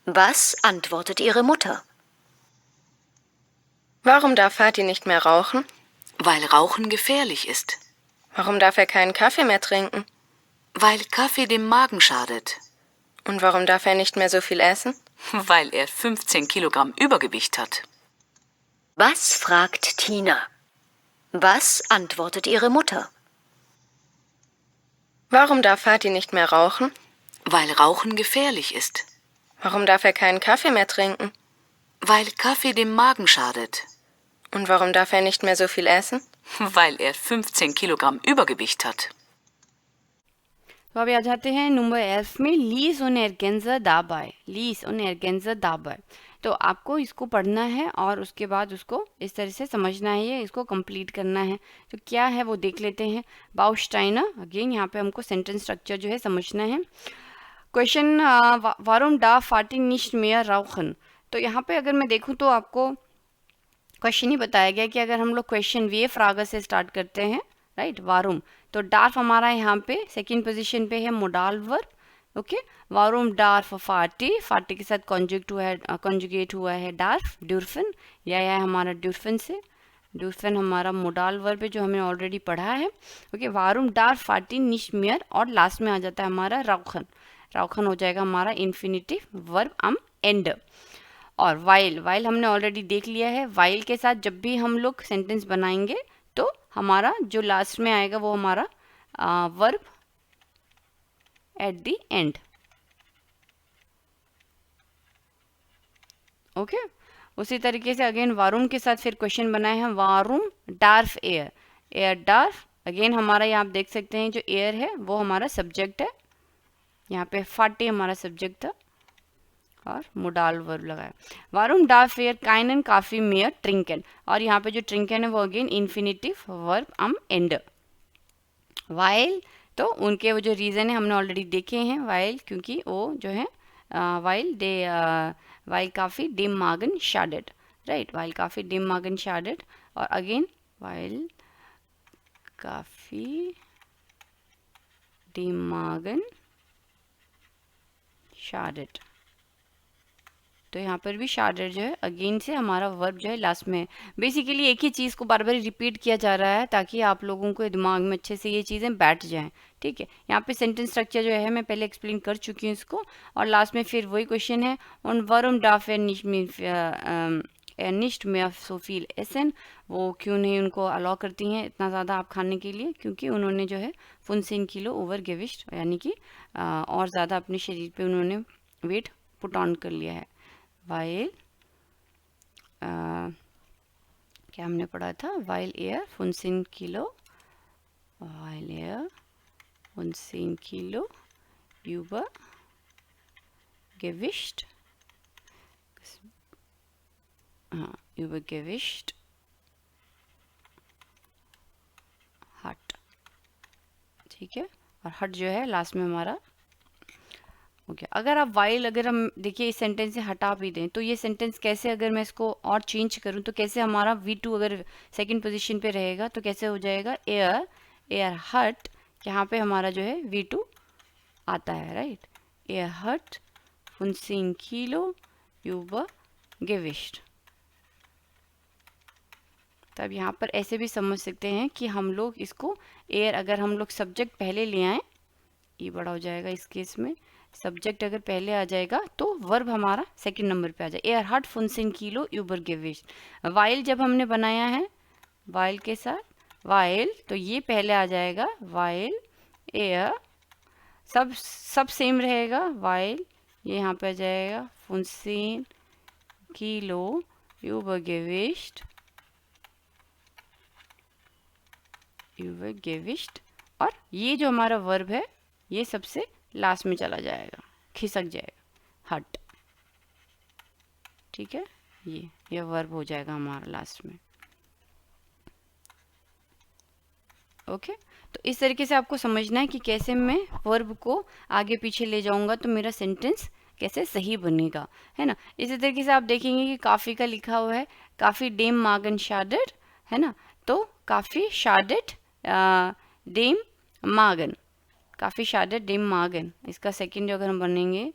Was antwortet ihre Mutter? Warum darf Vati nicht mehr rauchen? Weil Rauchen gefährlich ist. Warum darf er keinen Kaffee mehr trinken? Weil Kaffee dem Magen schadet. Und warum darf er nicht mehr so viel essen? Weil er 15 Kilogramm Übergewicht hat. Was fragt Tina? Was antwortet ihre Mutter? Warum darf Vati nicht mehr rauchen? Weil Rauchen gefährlich ist. Warum darf er keinen Kaffee mehr trinken? Weil Kaffee dem Magen schadet. Und warum darf er nicht mehr so viel essen? Weil er 15 Kilogramm Übergewicht hat. तो अभी आ जाते हैं number 11 में, lease und ergänze dabei, lease und ergänze dabei। तो आपको इसको पढ़ना है और उसके बाद उसको इस तरह से समझना है, ये इसको कंप्लीट करना है। तो क्या है वो देख लेते हैं। बाउस्टाइनर, अगेन यहाँ पे हमको सेंटेंस स्ट्रक्चर जो है समझना है। क्वेश्चन, वारुम darf Vati nicht mehr rauchen, तो यहाँ पे अगर मैं देखूँ तो आपको क्वेश्चन ही बताया गया कि अगर हम लोग क्वेश्चन वे फ्रागर से स्टार्ट करते हैं, राइट, वारुम, तो डार्फ हमारा यहाँ पे सेकंड पोजीशन पे है मोडाल वर्ब। ओके, वारुम डार्फ फाटी, फाटी के साथ कॉन्जुगेट हुआ है डार्फ, ड्यूरफन, या हमारा ड्यूरफन से, ड्यूरफन हमारा मोडाल वर्ब है जो हमने ऑलरेडी पढ़ा है। ओके, वारुम डार्फ फाटी निश मेयर, और लास्ट में आ जाता है हमारा राउखन, राउखन हो जाएगा हमारा इन्फिनिटिव वर्ब am एंड। और वाइल हमने ऑलरेडी देख लिया है, वाइल के साथ जब भी हम लोग सेंटेंस बनाएंगे तो हमारा जो लास्ट में आएगा वो हमारा verb at the end. Okay, उसी तरीके से अगेन वारुम के साथ फिर क्वेश्चन बनाए हैं, वारुम dwarf air, air dwarf, again हमारा यहाँ आप देख सकते हैं जो एयर है वो हमारा सब्जेक्ट है, यहाँ पे फाटी हमारा सब्जेक्ट था और मोडाल वर्ब लगाया। वारुम डाफ एयर काइनन काफी मेयर ट्रिंकन, और यहाँ पे जो ट्रिंकन है वो again infinitive verb um and. While तो उनके वो जो रीज़न है हमने ऑलरेडी देखे हैं, वाइल क्योंकि वो जो है वाइल काफ़ी डिम मागन शार्डेड, राइट, वाइल काफ़ी डिम मागन शार्डेड, और अगेन वाइल काफ़ी डिम मागन शार्डेड। तो यहाँ पर भी शार्डेड जो है अगेन से हमारा वर्ब जो है लास्ट में है। बेसिकली एक ही चीज़ को बार बार रिपीट किया जा रहा है ताकि आप लोगों को दिमाग में अच्छे से ये चीज़ें बैठ जाएं, ठीक है। यहाँ पे सेंटेंस स्ट्रक्चर जो है मैं पहले एक्सप्लेन कर चुकी हूँ इसको, और लास्ट में फिर वही क्वेश्चन है ऑन वरुम डाफ निश्ट में सोफील एसन, वो क्यों नहीं उनको अलाउ करती हैं इतना ज़्यादा आप खाने के लिए, क्योंकि उन्होंने जो है 15 किलो ओवर गेविस्ट, यानी कि और ज़्यादा अपने शरीर पे उन्होंने वेट पुट ऑन कर लिया है। वाइल क्या हमने पढ़ा था, वाइल एयर 15 किलो, वाइल एयर 15 किलो यूबर गेविस्ट, हाँ यूबर गेविस्ट हट, ठीक है, और हट जो है लास्ट में हमारा हो गया। अगर आप वाइल अगर हम देखिए इस सेंटेंस से हटा भी दें तो ये सेंटेंस कैसे, अगर मैं इसको और चेंज करूं तो कैसे हमारा V2 अगर सेकंड पोजीशन पे रहेगा तो कैसे हो जाएगा, एयर एयर हट, यहाँ पे हमारा जो है V2 आता है, राइट, एयर हट 15 किलो यूबर गेविस्ट। तब यहाँ पर ऐसे भी समझ सकते हैं कि हम लोग इसको एयर अगर हम लोग सब्जेक्ट पहले ले आए, ये बड़ा हो जाएगा इस केस में, सब्जेक्ट अगर पहले आ जाएगा तो वर्ब हमारा सेकंड नंबर पे आ जाए, एयर हट 15 किलो यूबर गेविस्ट। वाइल जब हमने बनाया है वाइल के साथ वाइल, तो ये पहले आ जाएगा वाइल एयर, सब सेम रहेगा, वाइल ये यहाँ पे आ जाएगा 15 किलो यूबर गेविस्ट, यूबर गेविस्ट, और ये जो हमारा वर्ब है ये सबसे लास्ट में चला जाएगा, खिसक जाएगा, हट, ठीक है, ये वर्ब हो जाएगा हमारा लास्ट में। ओके, तो इस तरीके से आपको समझना है कि कैसे मैं वर्ब को आगे पीछे ले जाऊंगा तो मेरा सेंटेंस कैसे सही बनेगा, है ना। इसी तरीके से आप देखेंगे कि काफ़ी का लिखा हुआ है काफ़ी डेम मागन शार्डेड, है ना, तो काफ़ी शार्डेड डेम मागन, काफ़ी शार्डेड डेम मागन, इसका सेकंड जो अगर हम बनेंगे,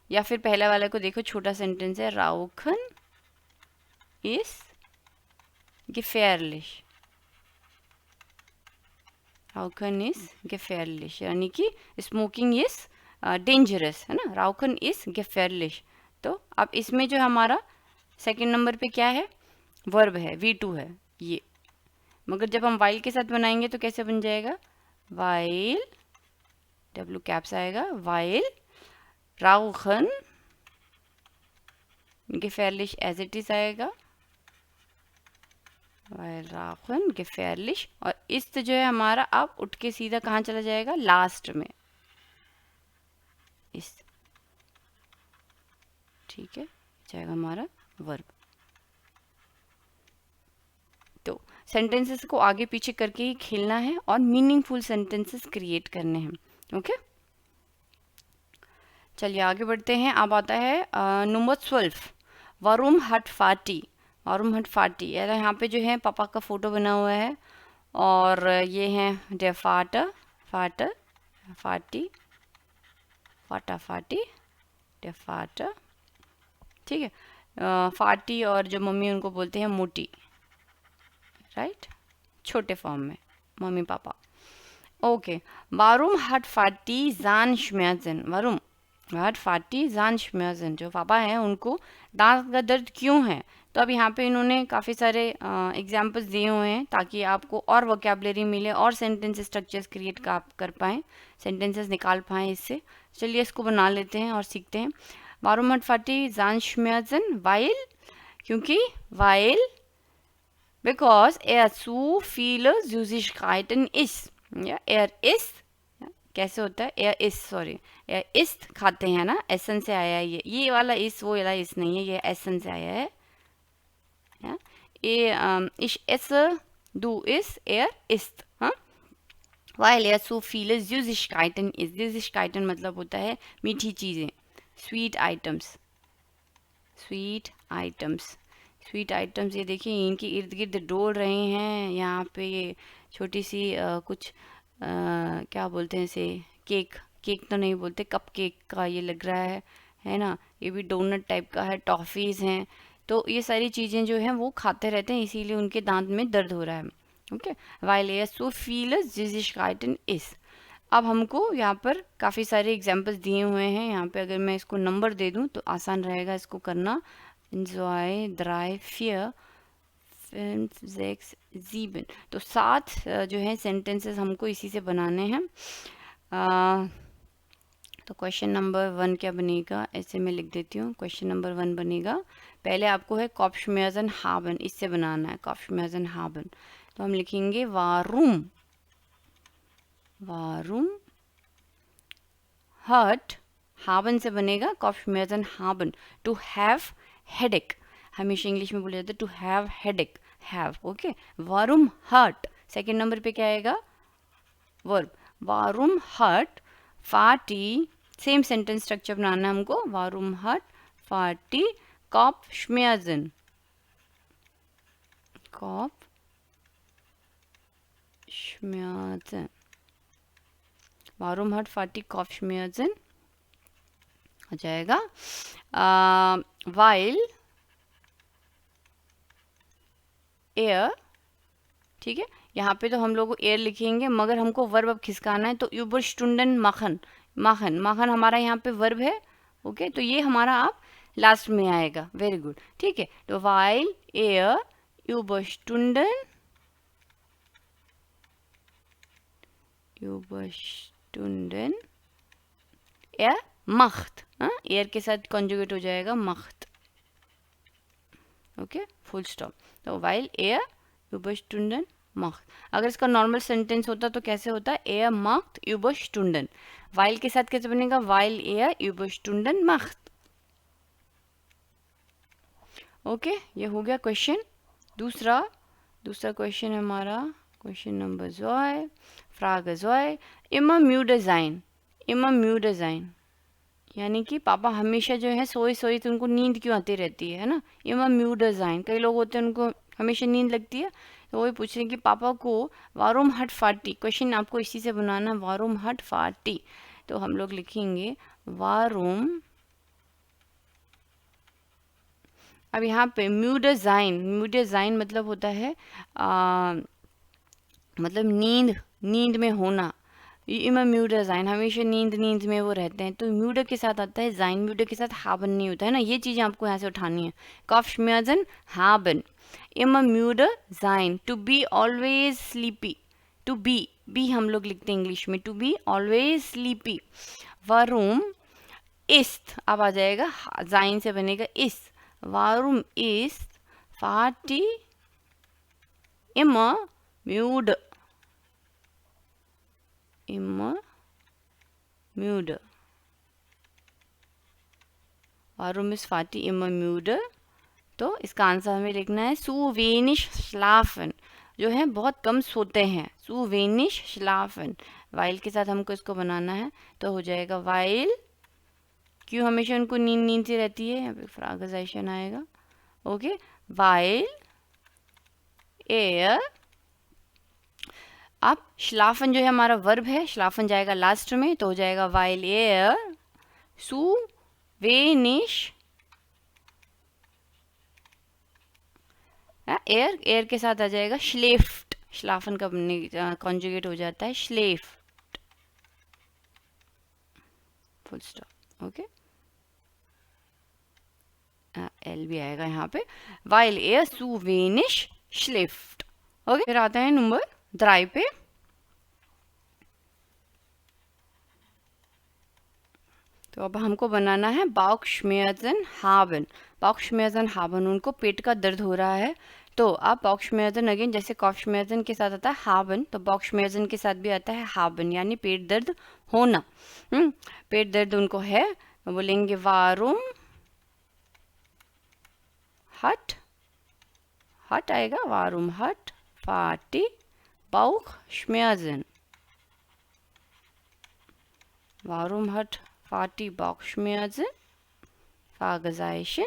या फिर पहला वाला को देखो छोटा सेंटेंस है, राउखन इस gefährlich, राउखन इज gefährlich, यानी कि स्मोकिंग इज डेंजरस, है ना, राउखन इज gefährlich। तो अब इसमें जो हमारा सेकंड नंबर पे क्या है, वर्ब है, V2 है ये, मगर जब हम वाइल के साथ बनाएंगे तो कैसे बन जाएगा, वाइल W कैप्स आएगा, वाइल राउखन gefährlich एज इट इज आएगा, वाइल राउखन gefährlich, और इस जो है हमारा अब उठ के सीधा कहाँ चला जाएगा, लास्ट में इस, ठीक है, जाएगा हमारा वर्ब। तो सेंटेंसेस को आगे पीछे करके ही खेलना है और मीनिंगफुल सेंटेंसेस क्रिएट करने हैं, ओके। चलिए आगे बढ़ते हैं। अब आता है नंबर 12, वारुम हट फाटी, वारुम हट फाटी, यार यहाँ पे जो है पापा का फोटो बना हुआ है, और ये है डे फाटर फाटर फाटी फाटा फाटी डे फाटर, ठीक है, फाटी, और जो मम्मी उनको बोलते हैं मोटी, राइट, छोटे फॉर्म में मम्मी पापा, ओके। वारुम हट फाटी जान श्मेजन, वारुम हट फाटी जान श्मेजन, जो पापा हैं उनको दांत का दर्द क्यों है। तो अब यहाँ पे इन्होंने काफ़ी सारे एग्जाम्पल्स दिए हुए हैं ताकि आपको और वोकेबलरी मिले और सेंटेंस स्ट्रक्चर्स क्रिएट कर पाएँ, सेंटेंसेस निकाल पाएँ इससे। चलिए इसको बना लेते हैं और सीखते हैं। वारुम हट फाटी जान श्मेजन, वाइल, क्योंकि while Because er zu viele Süßigkeiten isst. या er isst, कैसे होता है, er isst, sorry, er isst खाते हैं ना, एसन से आया है ये वाला इस वो वाला इस नहीं है, ये एसन से आया है. Ja? Ich esse, du isst, er isst. हाँ? Weil er so viele Süßigkeiten isst. Süßigkeiten मतलब होता है मीठी चीज़ें. Sweet items. Sweet items. Sweet items ये देखिए इनके इर्द गिर्द डोल रहे हैं. यहाँ पे ये छोटी सी कुछ क्या बोलते हैं इसे, केक, केक तो नहीं बोलते, कप केक का ये लग रहा है ना. ये भी डोनट टाइप का है. टॉफ़ीज़ हैं. तो ये सारी चीज़ें जो हैं वो खाते रहते हैं, इसीलिए उनके दांत में दर्द हो रहा है. Okay, weil er so viele Süßigkeiten isst. अब हमको यहाँ पर काफ़ी सारे एग्जाम्पल्स दिए हुए हैं. यहाँ पे अगर मैं इसको नंबर दे दूँ तो आसान रहेगा इसको करना. 2, 3, 4, 5, 6, 7. तो 7 जो है सेंटेंसेस हमको इसी से बनाने हैं. तो क्वेश्चन नंबर 1 क्या बनेगा, ऐसे मैं लिख देती हूँ. क्वेश्चन नंबर 1 बनेगा, पहले आपको है Kopfschmerzen haben, इससे बनाना है Kopfschmerzen haben. तो हम लिखेंगे warum hurt, haben से बनेगा Kopfschmerzen haben. To have headache, हमेशा इंग्लिश में बोला जाता है to have headache, have. Okay, warum hurt, second number पे क्या आएगा, verb. warum hurt Vati, same sentence structure बनाना है हमको. warum hurt Vati Kopfschmerzen, Kopfschmerzen. warum hurt Vati Kopfschmerzen हो जाएगा. while एयर, ठीक है. यहाँ पे तो हम लोग एयर लिखेंगे, मगर हमको वर्ब अब खिसकाना है. तो überstunden machen, माखन हमारा यहाँ पे वर्ब है. ओके, तो ये हमारा आप लास्ट में आएगा. वेरी गुड, ठीक है. तो while er überstunden er macht, air के साथ कॉन्जुगेट हो जाएगा macht. Okay, full stop. तो while er überstunden macht. अगर इसका नॉर्मल सेंटेंस होता तो कैसे होता, er macht überstunden. while के साथ कैसे बनेगा, while er überstunden macht. Okay, ये हो गया क्वेश्चन. दूसरा क्वेश्चन है हमारा, question number 2, Frage 2, immer müde sein, यानी कि पापा हमेशा जो है सोए तो उनको नींद क्यों आती रहती है ना. immer müde sein, कई लोग होते हैं उनको हमेशा नींद लगती है. तो वही पूछ रहे हैं कि पापा को warum hat Vati, क्वेश्चन आपको इसी से बनाना है. warum hat Vati, तो हम लोग लिखेंगे warum. अब यहाँ पे müde sein मतलब होता है मतलब नींद में होना. immer müde sein, हमेशा नींद में वो रहते हैं. तो müde के साथ आता है sein, müde के साथ haben नहीं होता है ना. ये चीज़ें आपको यहाँ से उठानी है. Kopfschmerzen haben, immer müde sein, to be always sleepy, to be हम लोग लिखते हैं इंग्लिश में, to be always sleepy. warum ist, अब आ जाएगा sein से बनेगा ist. warum ist Vati immer müde, warum ist Vati immer müde. तो इसका आंसर हमें लिखना है zu wenig schlafen, जो है बहुत कम सोते हैं. zu wenig schlafen. while के साथ हमको इसको बनाना है. तो हो जाएगा while, क्यों हमेशा उनको नींद सी रहती है, यहाँ पे फ्रागजाइशन आएगा. ओके, while er, अब schlafen जो है हमारा वर्ब है, schlafen जाएगा लास्ट में. तो हो जाएगा while er zu wenig, air के साथ आ जाएगा schläft, schlafen का कॉन्जुगेट हो जाता है schläft, full stop. Okay, L भी आएगा यहाँ पे. while er zu wenig schläft. Okay, फिर आता है नंबर 3 पे. तो अब हमको बनाना है Bauchschmerzen haben. उनको पेट का दर्द हो रहा है. तो अब बॉक्समेजन अगेन जैसे कॉफ्शमेजन के साथ आता है हाबन, तो बॉक्समेजन के साथ भी आता है हाबन, यानी पेट दर्द होना। पेट दर्द उनको है, तो बोलेंगे वारुम हट, हट आएगा, वारुम हट फाटी Bauchschmerzen, warum hat Fatih Bauchschmerzen? Fragezeichen,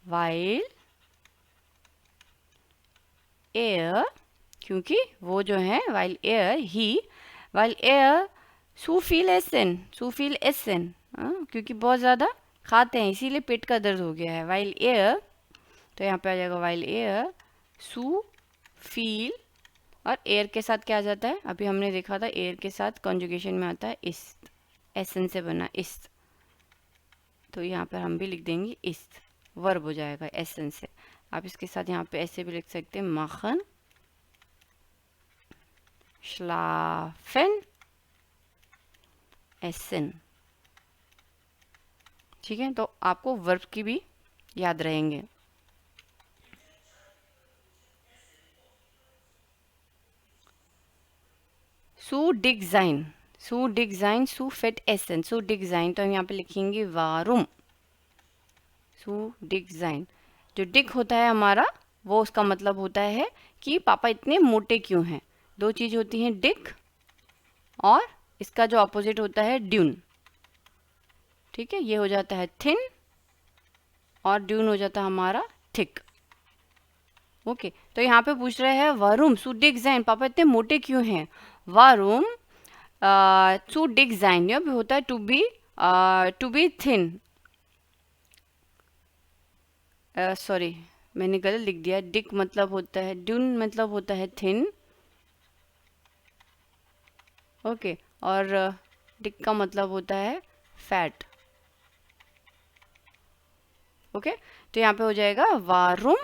weil er, क्योंकि वो जो है while er zu viel essen, क्योंकि बहुत ज़्यादा खाते हैं इसीलिए पेट का दर्द हो गया है। while er, तो यहाँ पे आ जाएगा while er zu viel, और एयर के साथ क्या आ जाता है, अभी हमने देखा था एयर के साथ कॉन्जुगेशन में आता है इस्त, एसन से बना इस्त, तो यहाँ पर हम भी लिख देंगे इस्त, वर्ब हो जाएगा एसन से। आप इसके साथ यहाँ पे ऐसे भी लिख सकते हैं माखन श्लाफन एसन। ठीक है, तो आपको वर्ब की भी याद रहेंगे। सू डिग जाइन, सू डिग जाइन, सू फेट एसन, सू डिग जाइन, तो हम यहाँ पे लिखेंगे वारुम सू डिग जाइन। जो डिग होता है हमारा, वो उसका मतलब होता है कि पापा इतने मोटे क्यों हैं। दो चीज होती हैं, डिग और इसका जो अपोजिट होता है ड्यून। ठीक है, ये हो जाता है थिन और ड्यून हो जाता है हमारा थिक। ओके, तो यहाँ पे पूछ रहे हैं वारुम सू डिग जाइन, पापा इतने मोटे क्यों हैं। वारुम टू डिग जाइन, यह भी होता है टू बी थिन, सॉरी मैंने गलत लिख दिया। डिग मतलब होता है, ड्यून मतलब होता है थिन, ओके, और डिग का मतलब होता है फैट। ओके, तो यहाँ पे हो जाएगा वारुम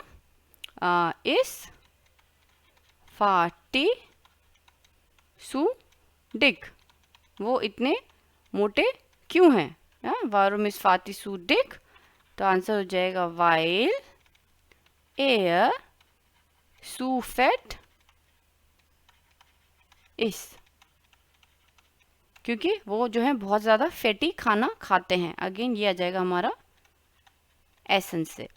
इस फाटी सू डिग, वो इतने मोटे क्यों हैं। वारुम इस फाटी सू डिग, तो आंसर हो जाएगा वाइल एयर सू फैट इस, क्योंकि वो जो है बहुत ज़्यादा फैटी खाना खाते हैं। अगेन ये आ जाएगा हमारा एसेंस से।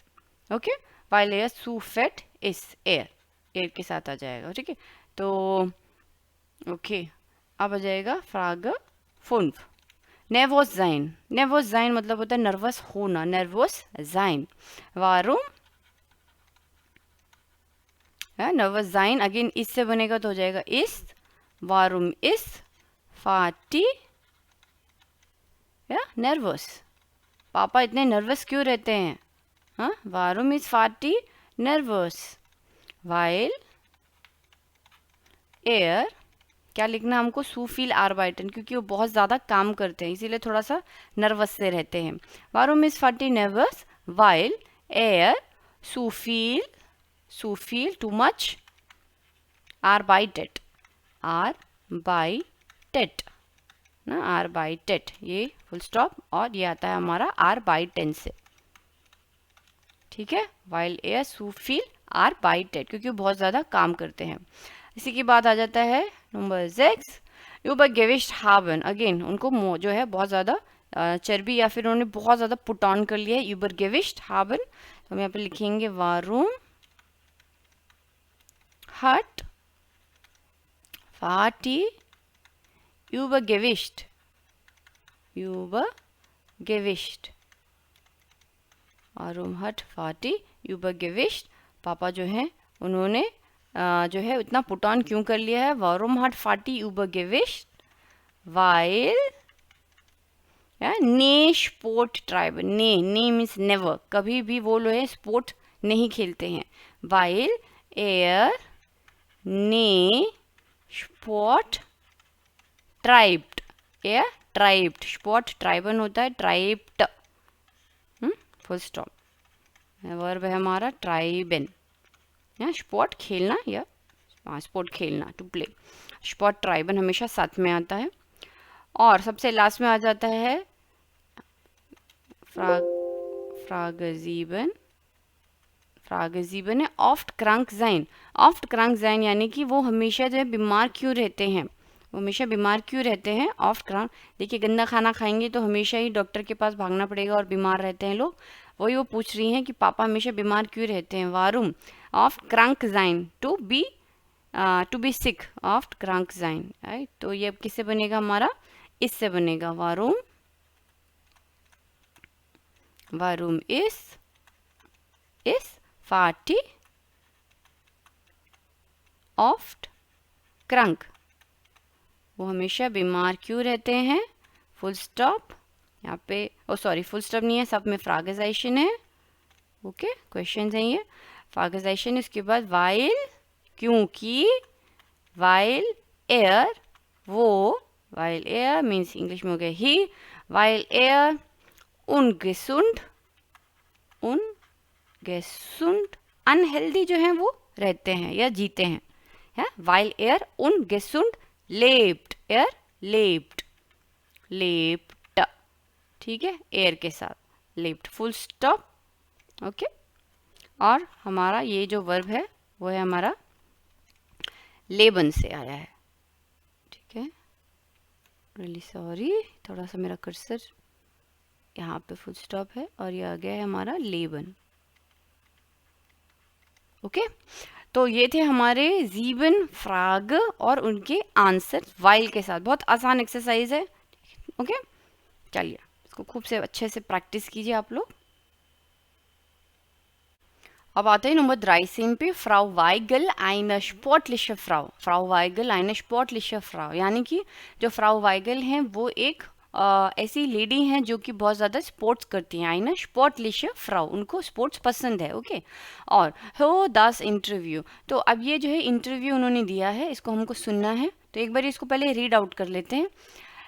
ओके, वाइल एयर सू फैट इस, एयर के साथ आ जाएगा। ठीक है, तो ओके, अब आ जाएगा फ्राग फुन्फ नेर्वोस जाइन। नेर्वोस जाइन मतलब होता है नर्वस होना, नेर्वोस जाइन। वारुम नर्वस जाइन, अगेन इससे बनेगा तो हो जाएगा इस, वारुम इस फाटी या नर्वस, पापा इतने नर्वस क्यों रहते हैं। हाँ, वारुम इज फाटी नर्वस, वाइल एयर, क्या लिखना हमको, सू फील आर्बाइटन, क्योंकि वो बहुत ज़्यादा काम करते हैं इसीलिए थोड़ा सा नर्वस से रहते हैं। वारुम इज फाटी नर्वस वाइल एयर सू फील टू मच आर्बाइटेड, ना आर्बाइटेड, ये फुल स्टॉप और ये आता है हमारा आर्बाइटेन से। ठीक है, वाइल एयर सू फील आर्बाइटेड, क्योंकि वो बहुत ज़्यादा काम करते हैं। इसी के बाद आ जाता है नंबर 6 यूबरगेविश्ट हाबन। अगेन उनको जो है बहुत ज़्यादा चर्बी या फिर उन्होंने बहुत ज़्यादा पुट ऑन कर लिया है, यूबरगेविश्ट हाबन। तो हम यहाँ पे लिखेंगे वारुम हट फाटी यूबरगेविश्ट, वारुम हट फाटी यूबरगेविश्ट, पापा जो है उन्होंने जो है उतना पुट ऑन क्यों कर लिया है। वारुम हट फाटी यूबरगेविश्ट वाइल ने स्पोर्ट ट्राइब, ने मीन्स नेवर, कभी भी वो लोग स्पोर्ट नहीं खेलते हैं। वाइल एयर ने sport tribal, air tribal, sport ट्राइबन होता है ट्राइब्ड, फुल स्टॉप, वर्ब है हमारा ट्राइबन, स्पोर्ट खेलना या स्पोर्ट खेलना, टू प्ले, स्पोर्ट ट्राइबन हमेशा साथ में आता है। और सबसे लास्ट में आ जाता है फ्रागजीबन, Frage 7 है oft krank sein. Oft krank sein यानी कि वो हमेशा जो है बीमार क्यों रहते हैं, वो हमेशा बीमार क्यों रहते हैं. ऑफ्ट krank, देखिए गंदा खाना खाएंगे तो हमेशा ही डॉक्टर के पास भागना पड़ेगा और बीमार रहते हैं लोग. वही वो पूछ रही हैं कि पापा हमेशा बीमार क्यों रहते हैं. वारूम ऑफ्ट krank sein, to be sick. ऑफ्ट krank sein, राइट. तो ये अब किससे बनेगा हमारा, इससे बनेगा. वारूम इस फाटी ऑफ्ट क्रंक, वो हमेशा बीमार क्यों रहते हैं. फुल स्टॉप यहाँ पे, ओ सॉरी फुल स्टॉप नहीं है, सब में फ्रागेजाइशन है. ओके, क्वेश्चन है ये. फ्रागेजाइशन, इसके बाद वाइल क्योंकि, वाइल एयर वो, वाइल एयर मीन्स इंग्लिश में हो गया ही. वाइल एयर ungesund, अनहेल्दी जो है वो रहते हैं या जीते हैं. है while air ungesund lebt, air leapt, ठीक है, एयर के साथ लेप्ट. Full stop. ओके, और हमारा ये जो वर्ब है वो है हमारा लेबन से आया है. ठीक है, रियली सॉरी, थोड़ा सा मेरा कर्सर यहाँ पे फुल स्टॉप है और ये आ गया है हमारा लेबन. ओके, तो ये थे हमारे जीवन फ्राग और उनके आंसर वाइल के साथ. बहुत आसान एक्सरसाइज है. ओके, चलिए इसको खूब से अच्छे से प्रैक्टिस कीजिए आप लोग. अब आते हैं नंबर 13 पे. फ्राउ वाइगल eine sportliche Frau. फ्राउ वाइगल eine sportliche Frau, यानी कि जो फ्राउ वाइगल हैं वो एक ऐसी लेडी हैं जो कि बहुत ज़्यादा स्पोर्ट्स करती हैं. eine sportliche Frau, उनको स्पोर्ट्स पसंद है. ओके, और हो das इंटरव्यू. तो अब ये जो है इंटरव्यू उन्होंने दिया है, इसको हमको सुनना है. तो एक बार इसको पहले रीड आउट कर लेते हैं.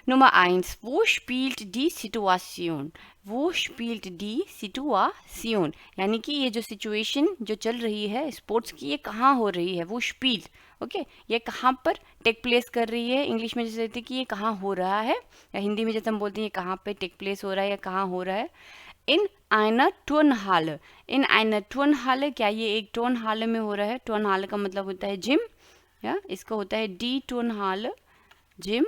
Nummer 1. Wo spielt die Situation? Wo spielt die Situation? यानी कि ये जो सिचुएशन जो चल रही है स्पोर्ट्स की, ये कहाँ हो रही है. वो स्पील, ओके, ये कहाँ पर टेक प्लेस कर रही है. इंग्लिश में जैसे कहते हैं कि ये कहाँ हो रहा है, या हिंदी में जैसे हम बोलते हैं ये कहाँ पे टेक प्लेस हो रहा है या कहाँ हो रहा है. इन einer Turnhalle. इन einer Turnhalle, क्या ये एक Turnhalle में हो रहा है. Turnhalle का मतलब होता है जिम, या इसका होता है die Turnhalle, जिम.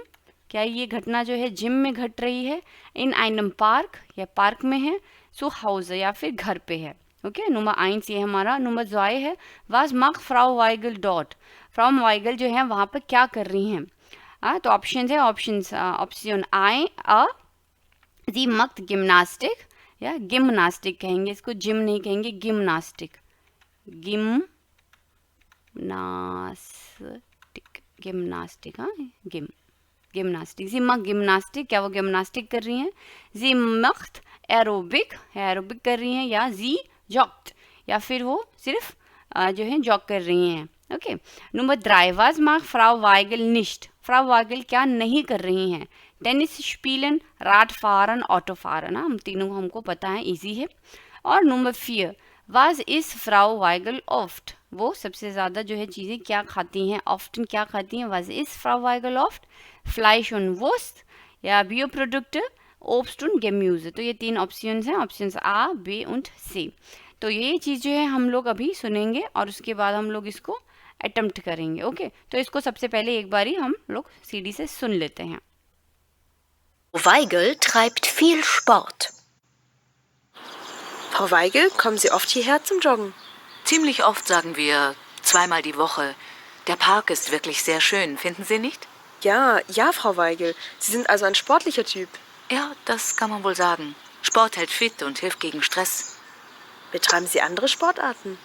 क्या ये घटना जो है जिम में घट रही है. इन einem पार्क, या पार्क में है. सो हाउस, या फिर घर पे है. ओके, नंबर 1 ये हमारा. नंबर 2 है was macht Frau Weigel dort. फ्राउ वाइगल जो है वहाँ पर क्या कर रही हैं. तो ऑप्शन है, ऑप्शन आई जी मक्त गिम्नास्टिक, या गिम्नास्टिक कहेंगे इसको, जिम नहीं कहेंगे, गिम्नास्टिक. गिम्नास्टिक, हाँ, गिम्नास्टिक. जी मक गिम्नास्टिक, क्या वो गिम्नास्टिक कर रही हैं. जी मख्त एरोबिक, एरोबिक कर रही हैं. या जी जॉक्ट, या फिर वो सिर्फ जो है जॉग कर रही हैं. ओके, नंबर 3 वाज मार्क फ्राउ वाइगल निश्ट. फ्राउ वाइगल क्या नहीं कर रही हैं. टेनिस स्पीलन, राट फारन, ऑटो फारन. हम तीनों को हमको पता है, इजी है. और नंबर 4 वाज इस फ्राउ वाइगल ऑफ्ट. वो सबसे ज़्यादा जो है चीज़ें क्या खाती हैं, ऑफ्टन क्या खाती हैं. वाज इस फ्राउ वाइगल ऑफ्ट फ्लाइश und Wurst, या Bioprodukte, Obst und Gemüse. तो ये 3 ऑप्शंस हैं, options A, B und C. तो ये चीज़ जो है हम लोग अभी सुनेंगे और उसके बाद हम लोग इसको अटेम्प्ट करेंगे. ओके, तो इसको सबसे पहले एक बारी हम लोग सीडी से सुन लेते हैं. Weigel treibt viel Sport. Frau Weigel, kommen Sie oft hierher zum Joggen? Ziemlich oft, sagen wir, 2-mal die Woche. Der Park ist wirklich sehr schön, finden Sie nicht? Ja, Frau Weigel. Sie sind also ein sportlicher Typ. Ja, das kann man wohl sagen. Sport hält fit und hilft gegen Stress. Betreiben Sie andere Sportarten?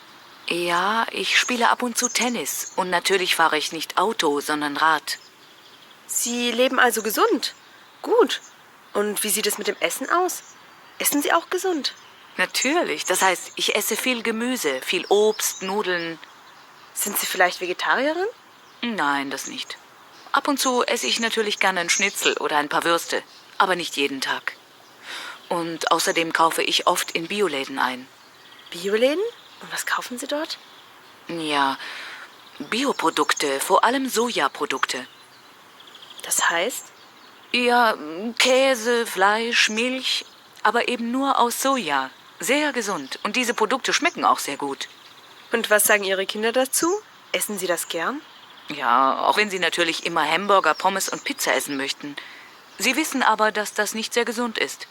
Ja, ich spiele ab und zu Tennis. Und natürlich fahre ich nicht Auto, sondern Rad. Sie leben also gesund? Gut. Und wie sieht es mit dem Essen aus? Essen Sie auch gesund? Natürlich. Das heißt, ich esse viel Gemüse, viel Obst, Nudeln. Sind Sie vielleicht Vegetarierin? Nein, das nicht. Ab und zu esse ich natürlich gerne einen Schnitzel oder ein paar Würste, aber nicht jeden Tag. Und außerdem kaufe ich oft in Bioläden ein. Bioläden? Und was kaufen Sie dort? Ja, Bioprodukte, vor allem Sojaprodukte. Das heißt? Ja, Käse, Fleisch, Milch, aber eben nur aus Soja. Sehr gesund. Und diese Produkte schmecken auch sehr gut. Und was sagen Ihre Kinder dazu? Essen Sie das gern? Ja, auch wenn sie natürlich immer Hamburger, Pommes und Pizza essen möchten. Sie wissen aber, dass das nicht sehr gesund ist.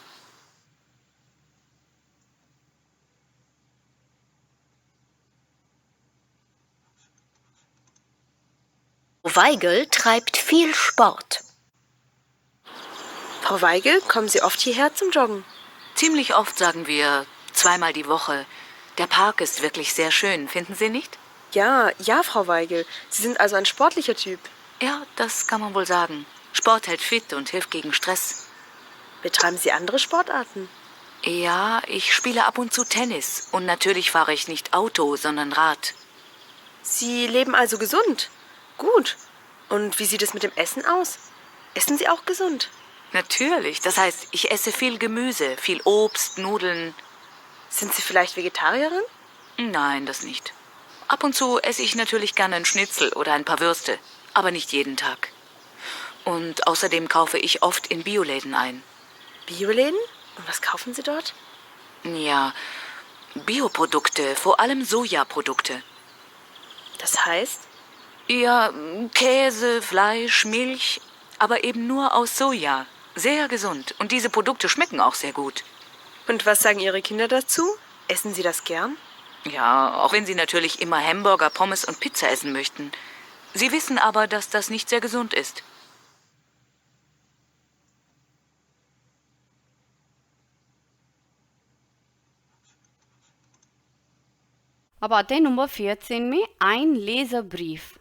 Weigel treibt viel Sport. Frau Weigel, kommen Sie oft hierher zum Joggen? Ziemlich oft sagen wir 2-mal die Woche. Der Park ist wirklich sehr schön, finden Sie nicht? Ja, Frau Weigel. Sie sind also ein sportlicher Typ. Ja, das kann man wohl sagen. Sport hält fit und hilft gegen Stress. Betreiben Sie andere Sportarten? Ja, ich spiele ab und zu Tennis. Und natürlich fahre ich nicht Auto, sondern Rad. Sie leben also gesund? Gut. Und wie sieht es mit dem Essen aus? Essen Sie auch gesund? Natürlich, das heißt, ich esse viel Gemüse, viel Obst, Nudeln. Sind Sie vielleicht Vegetarierin? Nein, das nicht. Ab und zu esse ich natürlich gerne einen Schnitzel oder ein paar Würste, aber nicht jeden Tag. Und außerdem kaufe ich oft in Bioläden ein. Bioläden? Und was kaufen Sie dort? Ja, Bioprodukte, vor allem Sojaprodukte. Das heißt? Ja, Käse, Fleisch, Milch, aber eben nur aus Soja. Sehr gesund. Und diese Produkte schmecken auch sehr gut. Und was sagen Ihre Kinder dazu? Essen Sie das gern? Ja, auch wenn sie natürlich immer Hamburger, Pommes und Pizza essen möchten. Sie wissen aber, dass das nicht sehr gesund ist. अब आते हैं number 14 में ein Leserbrief।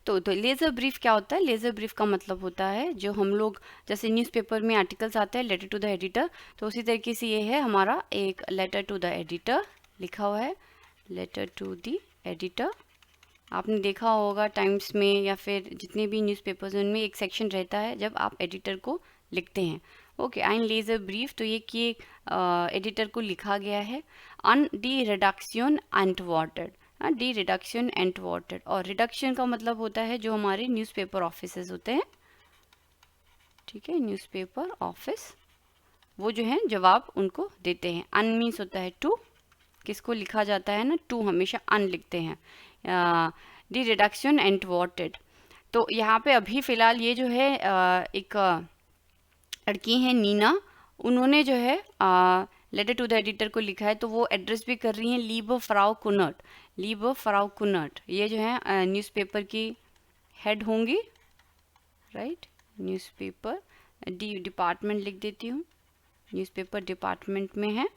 तो laser brief क्या होता है? Laser brief का मतलब होता है जो हम लोग जैसे न्यूज़पेपर में आर्टिकल्स आते हैं लेटर टू द एडिटर, तो उसी तरीके से ये है हमारा एक लेटर टू द एडिटर लिखा हुआ है, लेटर टू द एडिटर। आपने देखा होगा टाइम्स में या फिर जितने भी न्यूज़पेपर्स उनमें एक सेक्शन रहता है जब आप एडिटर को लिखते हैं। ओके, ein लेज़र ब्रीफ, तो ये कि एडिटर को लिखा गया है। अन डी रिडक्शन एंटवर्टेड, डी रिडक्शन एंटवर्टेड, और रिडक्शन का मतलब होता है जो हमारे न्यूज़पेपर ऑफिसेज होते हैं, ठीक है, न्यूज़पेपर ऑफिस वो जो है जवाब उनको देते हैं। अन मीन्स होता है टू, किसको लिखा जाता है ना, टू हमेशा अन लिखते हैं। डी रिडक्शन एंटवर्टेड, तो यहाँ पे अभी फ़िलहाल ये जो है एक लड़की है नीना, उन्होंने जो है लेटर टू द एडिटर को लिखा है, तो वो एड्रेस भी कर रही हैं लीबे फ्राउ कुनट। लीबे फ्राउ कुनट ये जो है न्यूज़पेपर की हेड होंगी, राइट, न्यूज़पेपर डिपार्टमेंट लिख देती हूँ, न्यूज़पेपर डिपार्टमेंट में है,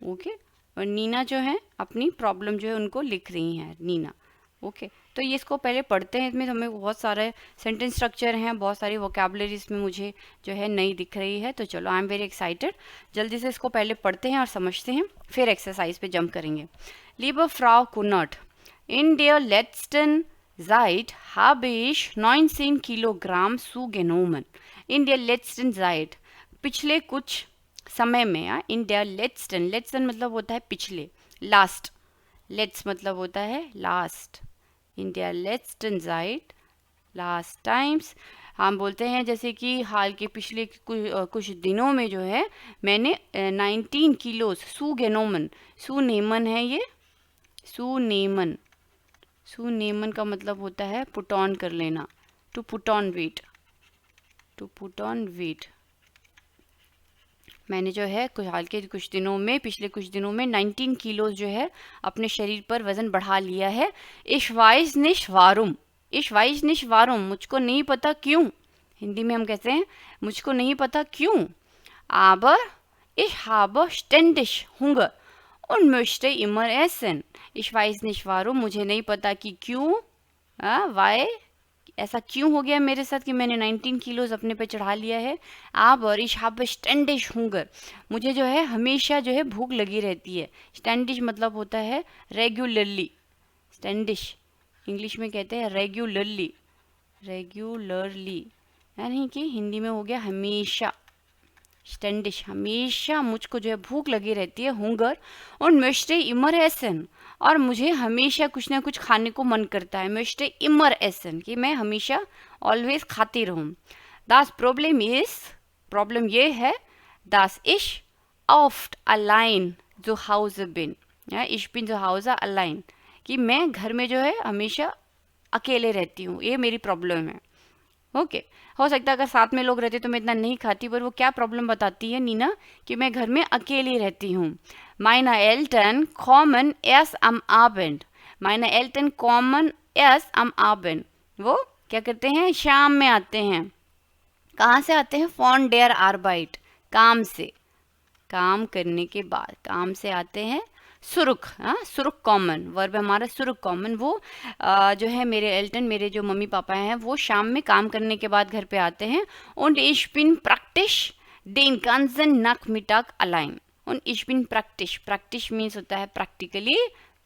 ओके। और नीना जो है अपनी प्रॉब्लम जो है उनको लिख रही हैं, नीना, ओके। तो ये इसको पहले पढ़ते हैं, इसमें हमें बहुत सारे सेंटेंस स्ट्रक्चर हैं, बहुत सारी वोकैबुलरी इसमें मुझे जो है नई दिख रही है। तो चलो, आई एम वेरी एक्साइटेड, जल्दी से इसको पहले पढ़ते हैं और समझते हैं, फिर एक्सरसाइज पे जंप करेंगे। Liebe Frau Kunert, in der letzten Zeit habe ich 19 Kilogramm zugenommen. In der letzten Zeit, पिछले कुछ समय में, इन der letzten मतलब होता है पिछले, लास्ट, लेट्स मतलब होता है लास्ट, इन der letzten Zeit, last times, हम बोलते हैं जैसे कि हाल के पिछले कुछ दिनों में जो है मैंने 19 किलोज सुगेनोमन, सुनेमन है ये, सुनेमन, सुनेमन का मतलब होता है पुट ऑन कर लेना, to put on weight, to put on weight. मैंने जो है हाल के कुछ दिनों में, पिछले कुछ दिनों में 19 किलोज जो है अपने शरीर पर वज़न बढ़ा लिया है। Ich weiß nicht warum, ich weiß nicht warum, मुझको नहीं पता क्यों, हिंदी में हम कहते हैं मुझको नहीं पता क्यों। Aber ich habe ständig Hunger und möchte immer essen। Ich weiß nicht warum, मुझे नहीं पता कि क्यों, why, ऐसा क्यों हो गया मेरे साथ कि मैंने 19 किलोज अपने पे चढ़ा लिया है। Aber ich habe ständig Hunger, मुझे जो है हमेशा जो है भूख लगी रहती है। ständig मतलब होता है रेगुलरली, ständig इंग्लिश में कहते हैं रेगुलरली, रेगुलरली, यानी कि हिंदी में हो गया हमेशा, ständig हमेशा मुझको जो है भूख लगी रहती है, हुंगर, और möchte immer essen, और मुझे हमेशा कुछ ना कुछ खाने को मन करता है, möchte immer essen कि मैं हमेशा ऑलवेज खाती रहूँ। Das Problem ist, प्रॉब्लम ये है, dass ich oft allein zu Hause bin, या ich bin zu Hause allein, कि मैं घर में जो है हमेशा अकेले रहती हूँ, ये मेरी प्रॉब्लम है. ओके हो सकता है अगर साथ में लोग रहते तो मैं इतना नहीं खाती, पर वो क्या प्रॉब्लम बताती है नीना कि मैं घर में अकेली रहती हूँ. Meine Eltern kommen erst am Abend. Meine Eltern kommen erst am Abend. वो क्या करते हैं, शाम में आते हैं. कहाँ से आते हैं, von der Arbeit, काम से, काम करने के बाद काम से आते हैं. सुरुख, हाँ सुरुख कॉमन वर्ब हमारा सुरुख कॉमन. वो जो है मेरे एल्टन, मेरे जो मम्मी पापा हैं, वो शाम में काम करने के बाद घर पे आते हैं. Und ich bin praktisch den ganzen Nachmittag allein. Und ich bin praktisch, praktisch means होता है प्रैक्टिकली,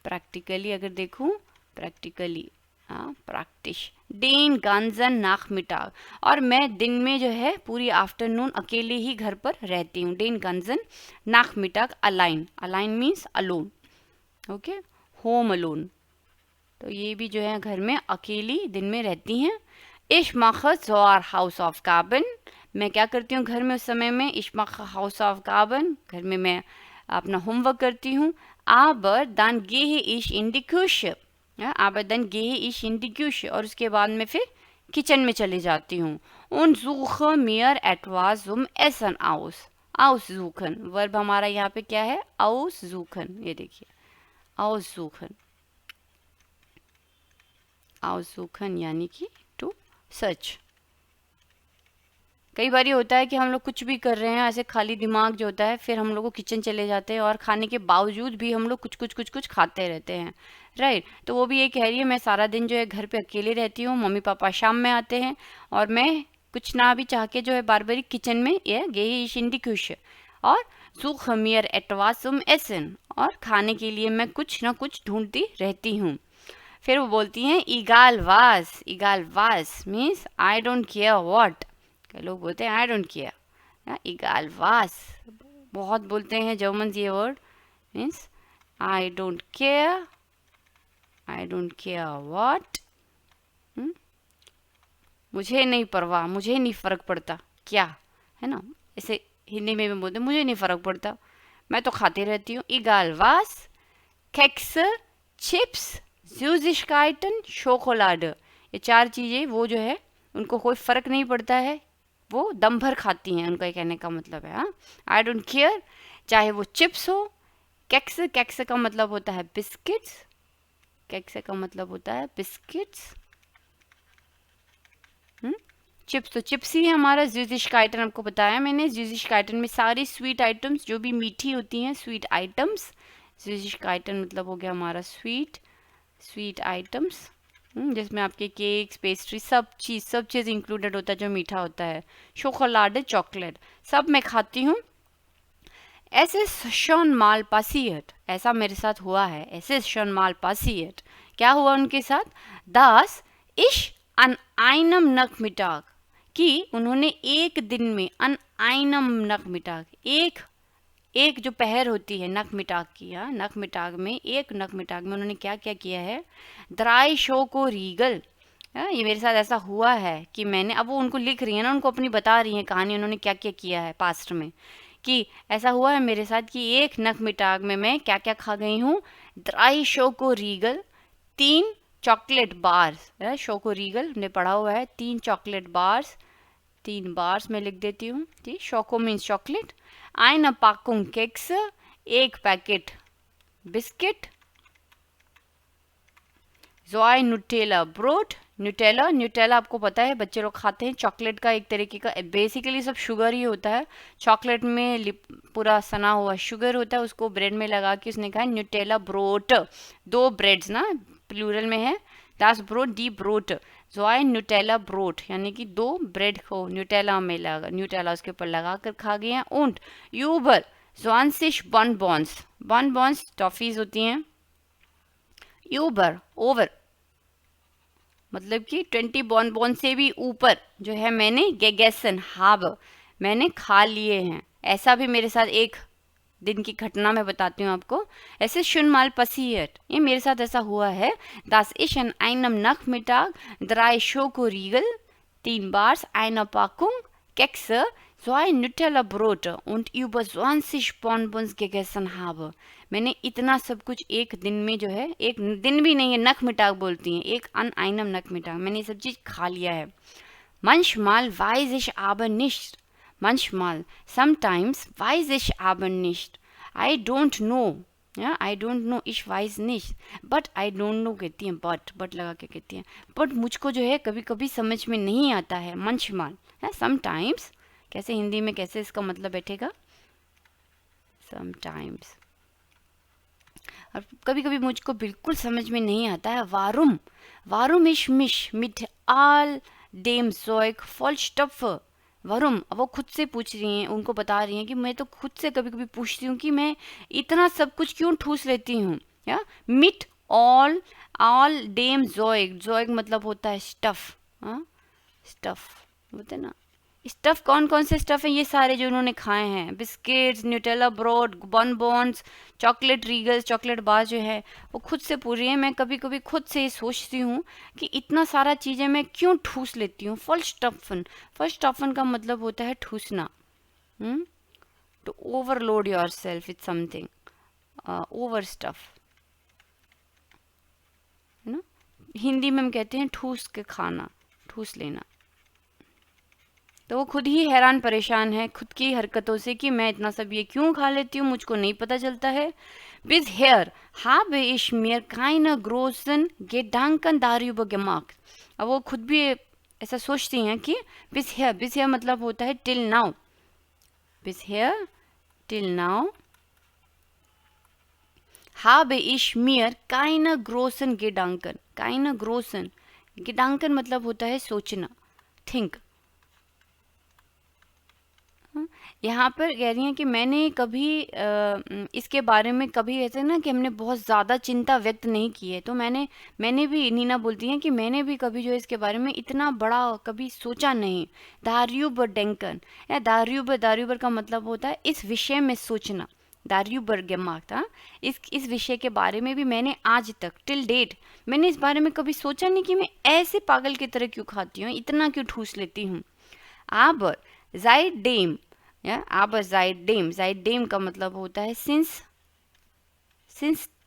प्रैक्टिकली अगर देखूँ प्रैक्टिकली, हाँ प्रैक्टिस, den ganzen Nachmittag, और मैं दिन में जो है पूरी आफ्टरनून अकेले ही घर पर रहती हूँ. den ganzen Nachmittag allein, allein means alone, okay home alone. तो ये भी जो है घर में अकेली दिन में रहती हैं. Ich mache zur Hausaufgaben, मैं क्या करती हूँ घर में उस समय में, ich mache Hausaufgaben, घर में मैं अपना होमवर्क करती हूँ. aber dann gehe ich in die Küche, aber dann gehe ich in die Küche, और उसके बाद मैं फिर किचन में चली जाती हूँ. und suche mir etwas zum Essen aus. aussuchen verb हमारा यहाँ पे क्या है, aussuchen, ये देखिए aussuchen, aussuchen यानी कि टू सर्च. कई बार ये होता है कि हम लोग कुछ भी कर रहे हैं, ऐसे खाली दिमाग जो होता है, फिर हम लोग को किचन चले जाते हैं और खाने के बावजूद भी हम लोग कुछ खाते रहते हैं, राइट. तो वो भी ये कह रही है मैं सारा दिन जो है घर पे अकेले रहती हूँ, मम्मी पापा शाम में आते हैं और मैं कुछ ना भी चाह के जो है बार बार किचन में ये gehe ich in die Küche और suche mir etwas zum Essen, और खाने के लिए मैं कुछ ना कुछ ढूंढती रहती हूँ. फिर वो बोलती हैं egal was means I don't care what. कई लोग बोलते हैं आई डोंट केयर, इगाल वास बहुत बोलते हैं जर्मन ये word, means I don't care what, मुझे नहीं परवाह, मुझे नहीं फर्क पड़ता क्या, है ना. ऐसे हिंदी में भी बोलते हैं मुझे नहीं फर्क पड़ता, मैं तो खाती रहती हूँ. इगाल वास, केक्स, चिप्स, süßigkeiten, Schokolade, ये चार चीज़ें वो जो है उनको कोई फ़र्क नहीं पड़ता है, वो दम भर खाती हैं, उनका कहने का मतलब है. आई डोंट केयर, चाहे वो चिप्स हो, केक्स, केक्स का मतलब होता है बिस्किट्स, केक्स का मतलब होता है बिस्किट्स. चिप्स तो चिप्स ही है हमारा. süßigkeiten आपको बताया मैंने, süßigkeiten में सारी स्वीट आइटम्स जो भी मीठी होती हैं, स्वीट आइटम्स. süßigkeiten मतलब हो गया हमारा स्वीट आइटम्स, जिसमें आपके केक्स, पेस्ट्री, सब चीज़ इंक्लूडेड होता है जो मीठा होता है. शोकोलाडे, चॉकलेट, सब मैं खाती हूँ. Es ist schon mal passiert, ऐसा मेरे साथ हुआ है. Es ist schon mal passiert, क्या हुआ उनके साथ, dass ich an einem Nachmittag, कि उन्होंने एक दिन में, an einem Nachmittag, एक जो पहर होती है नखमिटाग की, हाँ नखमिटाग में, एक नखमिटाग में उन्होंने क्या क्या किया है, द्राई शो को रीगल, ये मेरे साथ ऐसा हुआ है कि मैंने, अब वो उनको लिख रही है ना, उनको अपनी बता रही है कहानी, उन्होंने क्या क्या किया है पास्ट में, कि ऐसा हुआ है मेरे साथ कि एक नखमिटाग में मैं क्या क्या खा गई हूँ. द्राई शो को रीगल, 3 चॉकलेट बार्स, शो को रीगल हमने पढ़ा हुआ है, 3 चॉकलेट बार्स, 3 बार्स मैं लिख देती हूँ. ठीक, शोको means chocolate. eine Packung Kekse, एक packet biscuit. so ein Nutella Brot, Nutella आपको पता है बच्चे लोग खाते हैं, चॉकलेट का एक तरीके का, बेसिकली सब शुगर ही होता है. चॉकलेट में पूरा सना हुआ शुगर होता है, उसको ब्रेड में लगा के उसने कहा न्यूटेला ब्रोट, 2 ब्रेड्स ना प्लूरल में है, das Brot, die Brot, so ein Nutella Brot, यानी कि 2 ब्रेड को न्यूटेला में लगा, न्यूटेला उसके ऊपर लगा कर खा गए हैं. und über 20 Bonbons टॉफीज होती हैं. ओवर मतलब कि 20 bonbon से भी ऊपर जो है मैंने gegessen habe, मैंने खा लिए हैं. ऐसा भी मेरे साथ एक दिन की घटना मैं बताती हूँ आपको. ऐसे schon mal passiert, ये मेरे साथ ऐसा हुआ है, dass ich an einem Nachmittag 3 Schokoriegel, 3 Bars, eine Packung Kekse, so ein Nutella-Brote und über 20 Bonbons gegessen habe. मैंने इतना सब कुछ एक दिन में जो है, एक दिन भी नहीं है, Nachmittag बोलती हैं, एक an einem Nachmittag, मैंने ये सब चीज़ खा लिया है. Manchmal weiß ich aber nicht. Manchmal, sometimes weiß ich aber nicht. I don't know. या आई don't no, ich weiß nicht, but I don't no कहती हैं, बट लगा के कहती हैं, बट मुझको जो है कभी कभी समझ में नहीं आता है. मंचमाल है समटाइम्स, कैसे हिंदी में कैसे इसका मतलब बैठेगा, समटाइम्स, और कभी कभी मुझको बिल्कुल समझ में नहीं आता है. वारुम, वारुम ich mich mit all dem Zeug vollstopfe. वरुम, अब वो खुद से पूछ रही हैं, उनको बता रही हैं कि मैं तो खुद से कभी कभी पूछती हूँ कि मैं इतना सब कुछ क्यों ठूस लेती हूँ. या मिट ऑल डेम जोइग, जोइग मतलब होता है स्टफ. स्टफ बोलते ना, स्टफ कौन कौन से स्टफ हैं, ये सारे जो उन्होंने खाए हैं, बिस्किट्स, न्यूटेला ब्रोड, बॉन्स, चॉकलेट रीगल्स, चॉकलेट बार जो है, वो खुद से पूछ रही है. मैं कभी कभी खुद से ये सोचती हूँ कि इतना सारा चीज़ें मैं क्यों ठूस लेती हूँ. फर्स्ट का मतलब होता है ठूसना, to overload yourself with something, overstuff है ना. हिंदी में हम कहते हैं ठूस के खाना, ठूस लेना. तो वो खुद ही हैरान परेशान है खुद की हरकतों से कि मैं इतना सब ये क्यों खा लेती हूँ, मुझको नहीं पता चलता है. Bisher habe ich mir keine großen Gedanken darüber gemacht. अब वो खुद भी ऐसा सोचती हैं कि bisher मतलब होता है till now. Bisher till now habe ich mir keine großen Gedanken. Gedanken मतलब होता है सोचना, think. यहाँ पर कह रही हैं कि मैंने कभी इसके बारे में कभी ऐसे ना कि हमने बहुत ज़्यादा चिंता व्यक्त नहीं की है. तो मैंने भी, नीना बोलती हैं कि मैंने भी कभी जो है इसके बारे में इतना बड़ा कभी सोचा नहीं. दार्यूबर डेंकन, या दार्यूबर का मतलब होता है इस विषय में सोचना. दार्यूबर gemacht, इस विषय के बारे में भी मैंने आज तक टिल डेट मैंने इस बारे में कभी सोचा नहीं कि मैं ऐसे पागल की तरह क्यों खाती हूँ, इतना क्यों ठूस लेती हूँ. Aber seitdem, या aber seitdem का मतलब होता है since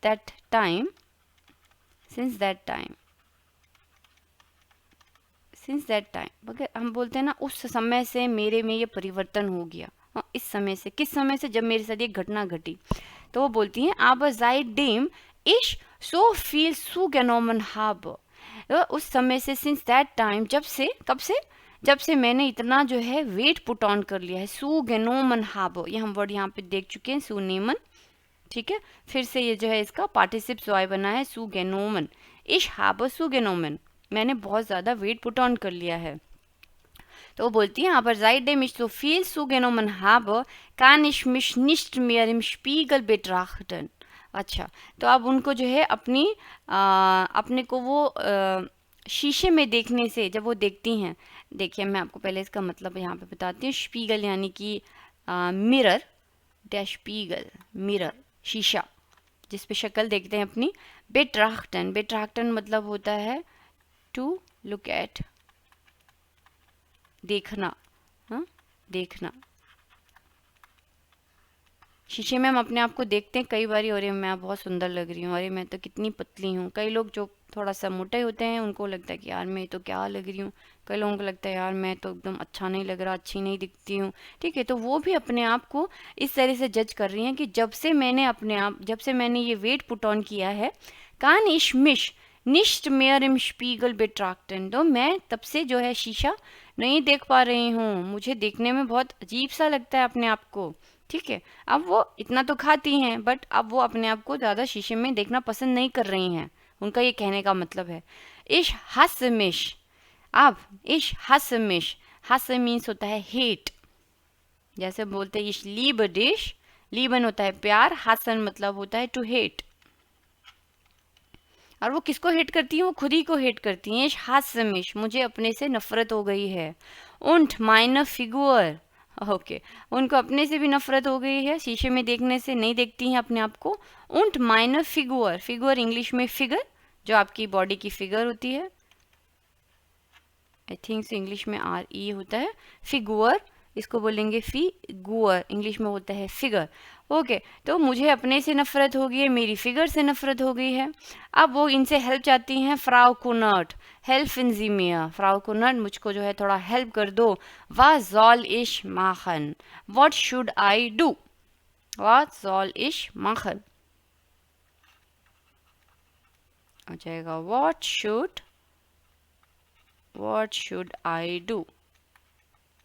that time, अगर हम बोलते हैं ना उस समय से मेरे में ये परिवर्तन हो गया. इस समय से, किस समय से, जब मेरे साथ ये घटना घटी. तो वो बोलती हैं aber seitdem ich so viel zugenommen habe. उस समय से, since that time, जब से, कब से, जब से मैंने इतना जो है वेट पुट ऑन कर लिया है. सुगेनोमन हाबो, ये हम वर्ड यहाँ पे देख चुके हैं, सुनेमन. ठीक है, फिर से ये जो है इसका पार्टिसिप सोय बना है, सुगेनोमन. इश हाबो सुगेनोमन, मैंने बहुत ज़्यादा वेट पुट ऑन कर लिया है. तो वो बोलती है aber seitdem ich so viel zugenommen habe, kann ich mich nicht mehr im Spiegel betrachten. अच्छा, तो अब उनको जो है अपने को वो शीशे में देखने से, जब वो देखती हैं, देखिए मैं आपको पहले इसका मतलब यहाँ पे बताती हूँ. स्पीगल यानी कि मिरर, स्पीगल मिरर, शीशा जिस पे शक्ल देखते हैं अपनी. बेट्राक्टन मतलब होता है टू लुक एट, देखना. देखना. शीशे में हम अपने आप को देखते हैं कई बार, अरे मैं बहुत सुंदर लग रही हूँ, अरे मैं तो कितनी पतली हूँ. कई लोग जो थोड़ा सा मोटे होते हैं उनको लगता है कि यार मैं तो क्या लग रही हूँ. कई लोगों को लगता है यार मैं तो एकदम अच्छा नहीं लग रहा, अच्छी नहीं दिखती हूँ. ठीक है, तो वो भी अपने आप को इस तरह से जज कर रही हैं कि जब से मैंने ये वेट पुट ऑन किया है, कान इश मिश निश्ट मेयर इम स्पीगल बेट्राक्टन, तो मैं तब से जो है शीशा नहीं देख पा रही हूँ. मुझे देखने में बहुत अजीब सा लगता है अपने आप को. ठीक है, अब वो इतना तो खाती हैं, बट अब वो अपने आप को ज़्यादा शीशे में देखना पसंद नहीं कर रही हैं. उनका ये कहने का मतलब है. इश हस मिश, अब इश हस मिश, हस मीन्स होता है हेट. जैसे बोलते हैं इश लीब डिश, लीबन होता है प्यार, हसन मतलब होता है टू हेट. और वो किसको हेट करती हैं, वो खुद ही को हेट करती हैं. इश हस मिश, मुझे अपने से नफरत हो गई है. उन्ट माइनर फिगुअर, ओके, उनको अपने से भी नफरत हो गई है, शीशे में देखने से नहीं देखती हैं अपने आप को. उन्ट माइनर फिगुअर इंग्लिश में फिगर, जो आपकी बॉडी की फिगर होती है. आई थिंक इंग्लिश में आर ई होता है, फिगुअर, इसको बोलेंगे फिगुअर, इंग्लिश में होता है फिगर। ओके, तो मुझे अपने से नफरत हो गई है, मेरी फिगर से नफरत हो गई है। अब वो इनसे हेल्प चाहती हैं, फ्राउ कुनर्ट, हेल्प इन जी मिया, फ्राउ कुनर्ट मुझको जो है थोड़ा हेल्प कर दो। वाज soll ich machen? What should I do? What soll ich machen? आ जाएगा what should I do?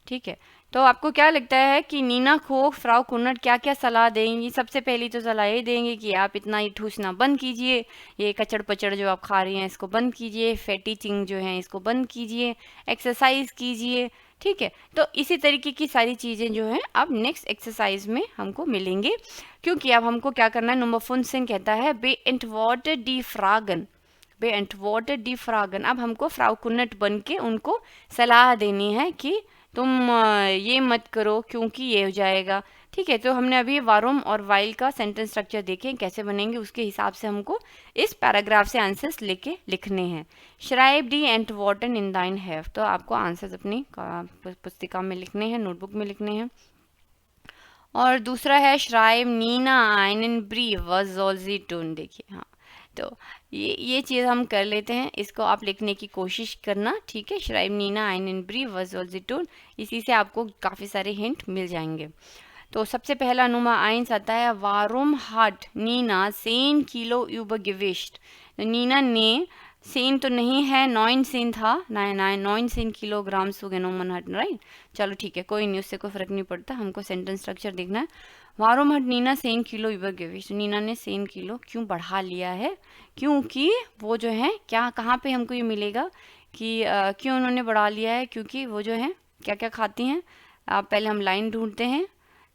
ठीक है, तो आपको क्या लगता है कि नीना को फ्राउ कुनर्ट क्या क्या सलाह देंगी? सबसे पहली तो सलाह ये देंगे कि आप इतना ही ठूसना बंद कीजिए, ये कचड़ पचड़ जो आप खा रही हैं इसको बंद कीजिए, फैटी चिंग जो है इसको बंद कीजिए, एक्सरसाइज कीजिए। ठीक है, तो इसी तरीके की सारी चीज़ें जो हैं अब नेक्स्ट एक्सरसाइज में हमको मिलेंगे, क्योंकि अब हमको क्या करना है, नंबर फुनसेन कहता है beantworte die Fragen, beantworte die Fragen। अब हमको फ्राउ कुनर्ट बन के उनको सलाह देनी है कि तुम ये मत करो क्योंकि ये हो जाएगा। ठीक है, तो हमने अभी वारुम और वाइल का सेंटेंस स्ट्रक्चर देखे कैसे बनेंगे, उसके हिसाब से हमको इस पैराग्राफ से आंसर्स लेके लिखने हैं। श्राइब डी एंटवर्टन इन दाइन हैव, तो आपको आंसर्स अपनी पुस्तिका में लिखने हैं, नोटबुक में लिखने हैं। और दूसरा है श्राइब नीना आइनन ब्रीफ वाज soll sie tun। देखिए, हाँ, तो ये चीज़ हम कर लेते हैं, इसको आप लिखने की कोशिश करना। ठीक है, श्राइब नीना आइनन ब्रीफ वाज soll sie tun, इसी से आपको काफ़ी सारे हिंट मिल जाएंगे। तो सबसे पहला नुमा आइंस आता है, वारुम hat नीना 10 किलो übergewicht। तो नीना ने, सेन तो नहीं है, 9 सेन था, 9 किलोग्राम सुगेनोमन हट, राइट। चलो ठीक है, कोई नहीं, उससे कोई फर्क नहीं पड़ता, हमको सेंटेंस स्ट्रक्चर देखना है। वारुम हट नीना 10 किलो übergewicht, नीना ने 10 किलो क्यों बढ़ा लिया है? क्योंकि वो जो है क्या, कहाँ पे हमको ये मिलेगा कि क्यों उन्होंने बढ़ा लिया है? क्योंकि वो जो है क्या क्या खाती हैं। पहले हम लाइन ढूंढते हैं,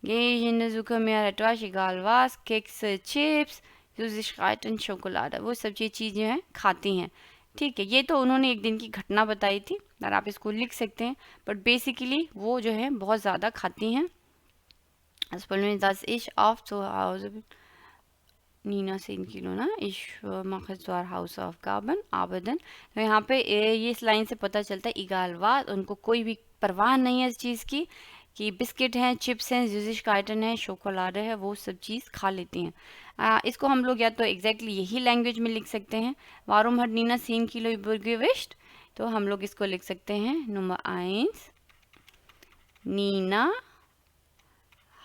ये जुका मेरा etwas egal was, cakes, chips, Süßigkeiten, शोकोलाडा, वो सब ये चीज़ें हैं खाती हैं। ठीक है, ये तो उन्होंने एक दिन की घटना बताई थी और आप इसको लिख सकते हैं, बट बेसिकली वो जो है बहुत ज़्यादा खाती हैं। dass ich oft zu Hause bin, Nina 10 kilo ना, ich mache zwar Hausaufgaben arbeiten। तो यहाँ पे ये इस लाइन से पता चलता है egal was, उनको कोई भी परवाह नहीं है इस चीज़ की कि बिस्किट हैं, चिप्स हैं, Süßigkeiten है, शोकोलाडा है, वो सब चीज़ खा लेती हैं। इसको हम लोग या तो एग्जैक्टली यही लैंग्वेज में लिख सकते हैं, वारुम hat नीना 10 किलो übergewicht, तो हम लोग इसको लिख सकते हैं number 1, Nina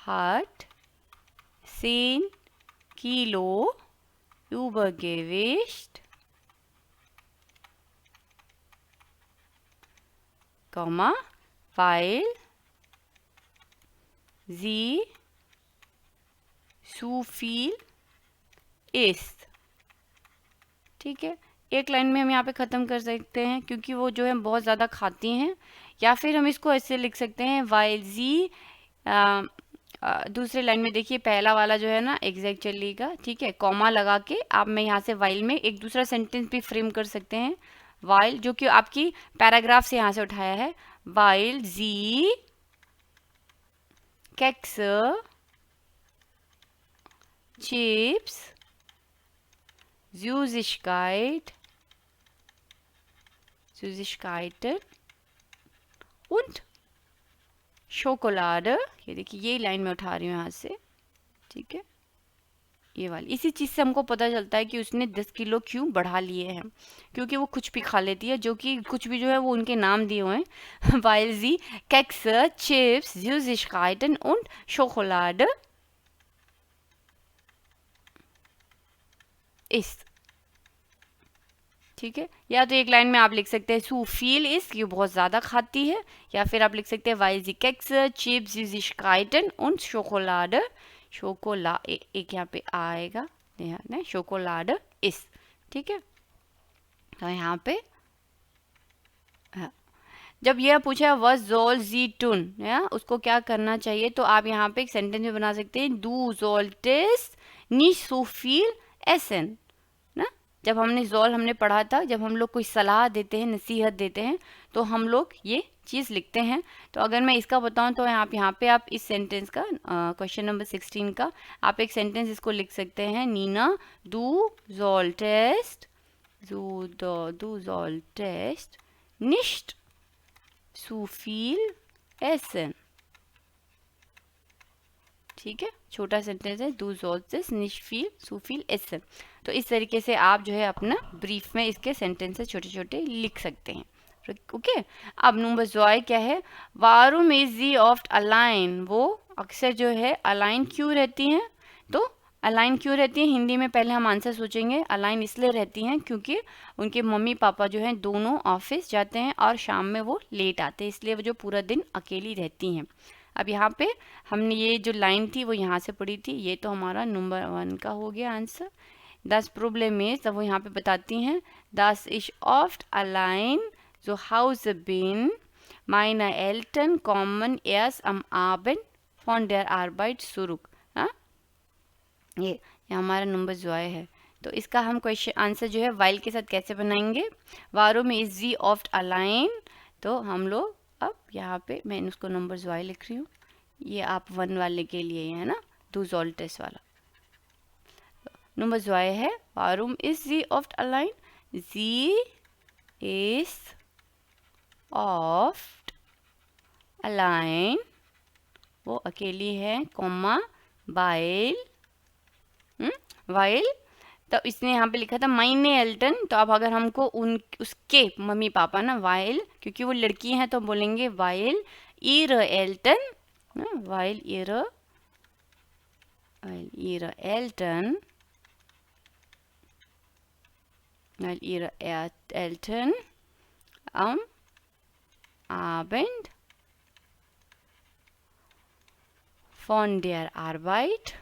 hat 10 kilo übergewicht, weil sie zu viel isst। ठीक है, एक लाइन में हम यहाँ पे ख़त्म कर सकते हैं क्योंकि वो जो है बहुत ज़्यादा खाती हैं, या फिर हम इसको ऐसे लिख सकते हैं weil sie, दूसरे लाइन में देखिए पहला वाला जो है ना एग्जैक्ट चलेगा। ठीक है, कॉमा लगा के आप मैं यहाँ से while में एक दूसरा सेंटेंस भी फ्रेम कर सकते हैं, while जो कि आपकी पैराग्राफ से यहाँ से उठाया है, weil sie Kekse, Chips, Süßigkeiten und Schokolade। ये देखिए, ये लाइन में उठा रही हूँ यहाँ से। ठीक है, ये वाली, इसी चीज़ से हमको पता चलता है कि उसने 10 किलो क्यों बढ़ा लिए हैं, क्योंकि वो कुछ भी खा लेती है, जो कि कुछ भी जो है वो उनके नाम दिए हुए हैं, weil sie Kekse, Chips, Süßigkeiten und Schokolade isst। ठीक है, या तो एक लाइन में आप लिख सकते हैं zu viel isst, ये बहुत ज़्यादा खाती है, या फिर आप लिख सकते हैं weil sie Kekse, Chips, Süßigkeiten und Schokolade, शोकोला एक यहाँ पे आएगा, ध्यान है, शोकोलाड इस। ठीक है, तो यहाँ पे जब यह पूछा was soll sie tun, या उसको क्या करना चाहिए, तो आप यहाँ पे एक सेंटेंस में बना सकते हैं du solltest nicht so viel essen ना। जब हमने हमने पढ़ा था, जब हम लोग कोई सलाह देते हैं, नसीहत देते हैं, तो हम लोग ये चीज़ लिखते हैं। तो अगर मैं इसका बताऊं तो यहाँ पे आप इस सेंटेंस का क्वेश्चन नंबर 16 का आप एक सेंटेंस इसको लिख सकते हैं, Neena du solltest nicht so viel essen। ठीक है, छोटा सेंटेंस है, du solltest nicht viel so viel essen। तो इस तरीके से आप जो है अपना ब्रीफ में इसके सेंटेंसेस छोटे छोटे लिख सकते हैं। ओके, अब नंबर 2 क्या है, वारुम इज दी ऑफ्ट अलाइन, वो अक्सर जो है अलाइन क्यों रहती हैं। तो अलाइन क्यों रहती हैं, हिंदी में पहले हम आंसर सोचेंगे। अलाइन इसलिए रहती हैं क्योंकि उनके मम्मी पापा जो हैं दोनों ऑफिस जाते हैं और शाम में वो लेट आते हैं, इसलिए वो जो पूरा दिन अकेली रहती हैं। अब यहाँ पे हमने ये जो लाइन थी वो यहाँ से पढ़ी थी, ये तो हमारा नंबर 1 का हो गया आंसर। दस प्रॉब्लम इज, तब वो यहाँ पे बताती हैं, दस इज ऑफ्ट align so Hause bin meine Eltern kommen erst am Abend von der Arbeit zurück। हाँ, ये हमारा नंबर 2 है। तो इसका हम क्वेश्चन आंसर जो है वाइल के साथ कैसे बनाएंगे, वारुम इज दी ऑफ्ट अलाइन। तो हम लोग अब यहाँ पे मैं उसको नंबर 2 लिख रही हूँ, ये आप 1 वाले के लिए है ना, du solltest वाला। नंबर 2 है, वारुम इज दी ऑफ्ट अलाइन, sie ist ऑफ्ट अलाइन, वो अकेली है, कॉमा वाइल, वाइल। तो इसने यहाँ पे लिखा था माइने एल्टन, तो अब अगर हमको उसके मम्मी पापा ना, वाइल क्योंकि वो लड़की हैं तो बोलेंगे वाइल ईर एल्टन, वाइल ईर एल्टन, वाइल ईर Elton Abend von der Arbeit।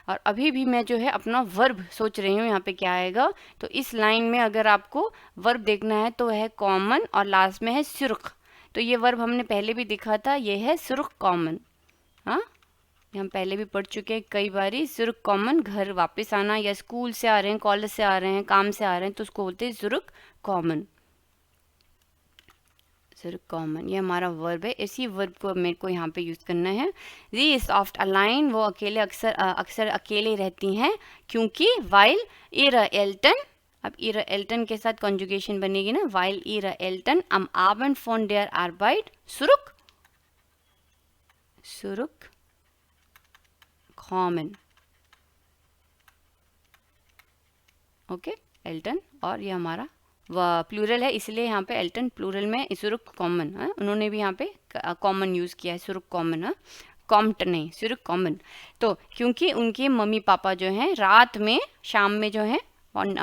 और अभी भी मैं जो है अपना वर्ब सोच रही हूँ यहाँ पे क्या आएगा। तो इस लाइन में अगर आपको वर्ब देखना है तो है कॉमन और लास्ट में है सुर्ख। तो ये वर्ब हमने पहले भी देखा था, ये है सुर्ख कॉमन। हाँ, हम पहले भी पढ़ चुके हैं कई बारी। सुर्ख कॉमन, घर वापस आना, या स्कूल से आ रहे हैं, कॉलेज से आ रहे हैं, काम से आ रहे हैं, तो उसको बोलते हैं सुर्ख कॉमन। सुर्ख कॉमन, ये हमारा वर्ब है। इसी वर्ब को मेरे को यहाँ पे यूज करना है। जी इज ऑफ्ट अलाइन, वो अकेले अक्सर अकेले रहती हैं क्योंकि वाइल इरा एल्टन, अब इरा एल्टन के साथ कॉन्जुगेशन बनेगी ना, वाइल इरा एल्टन am Abend von der Arbeit zurück कॉमन। ओके, एल्टन, और ये हमारा प्लूरल है इसलिए यहाँ पे एल्टन प्लूरल में, सुरुक कॉमन, उन्होंने भी यहाँ पे कॉमन यूज किया है, सुरुक कॉमन, कॉम्ट नहीं, सुरुक कॉमन। तो क्योंकि उनके मम्मी पापा जो हैं रात में, शाम में जो है,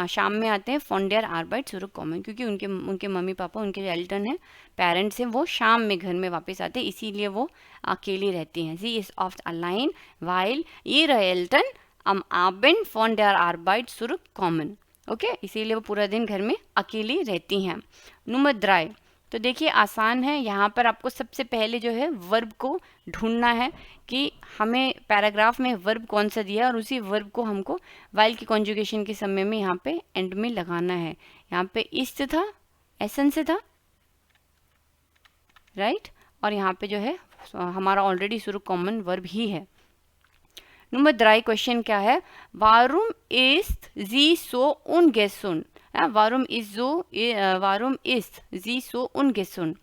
शाम में आते हैं, फॉन्डियर आर्बाइट सुरुक कॉमन, क्योंकि उनके मम्मी पापा, उनके एल्टन है, पेरेंट्स हैं, वो शाम में घर में वापस आते हैं, इसीलिए वो अकेली रहती हैं। सी इज ऑफ्ट अलाइन वाइल ईर एल्टन am Abend von der Arbeit zurückkommen। Okay, इसीलिए वो पूरा दिन घर में अकेली रहती हैं। नंबर 3, तो देखिए आसान है, यहाँ पर आपको सबसे पहले जो है वर्ब को ढूंढना है कि हमें पैराग्राफ में वर्ब कौन सा दिया है और उसी वर्ब को हमको वाइल की कॉन्जुगेशन के समय में यहाँ पे एंड में लगाना है। यहाँ पे इस्ट था, एसन से था, राइट, और यहाँ पे जो है हमारा ऑलरेडी शुरू कॉमन वर्ब ही है। नंबर 3 क्वेश्चन क्या है, वारुम इस्ट जी सो उनगेसुन, वारुम इस्ट जी सो उनगेसुन।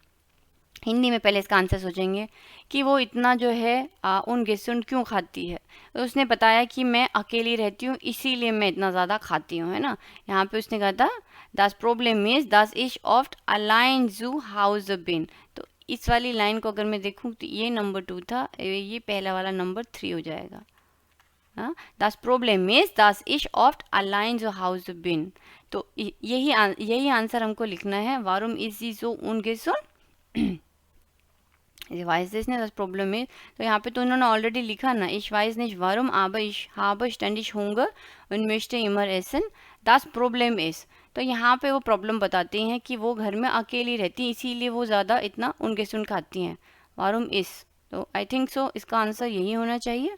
हिंदी में पहले इसका आंसर सोचेंगे कि वो इतना जो है उनगेसुन क्यों खाती है। तो उसने बताया कि मैं अकेली रहती हूँ इसीलिए मैं इतना ज़्यादा खाती हूँ, है ना। यहाँ पे उसने कहा था दस प्रॉब्लम इज दस इश ऑफ्ट अलाइन जू हाउस बिन। तो इस वाली लाइन को अगर मैं देखूँ तो ये नंबर 2 था, ये पहला वाला नंबर 3 हो जाएगा। Das Problem ist, das ich oft allein zu Hause bin। तो यही आंसर हमको लिखना है। Warum ist sie so ungesund? Ich weiß es nicht, das Problem ist। तो यहाँ पे तो उन्होंने ऑलरेडी लिखा ना, ich weiß nicht warum, aber ich habe ständig Hunger und möchte immer essen। Das Problem ist, तो यहाँ पे वो प्रॉब्लम बताते हैं कि वो घर में अकेली रहती है इसीलिए वो ज़्यादा इतना ungesund खाती हैं। Warum ist, तो आई थिंक सो इसका आंसर यही होना चाहिए,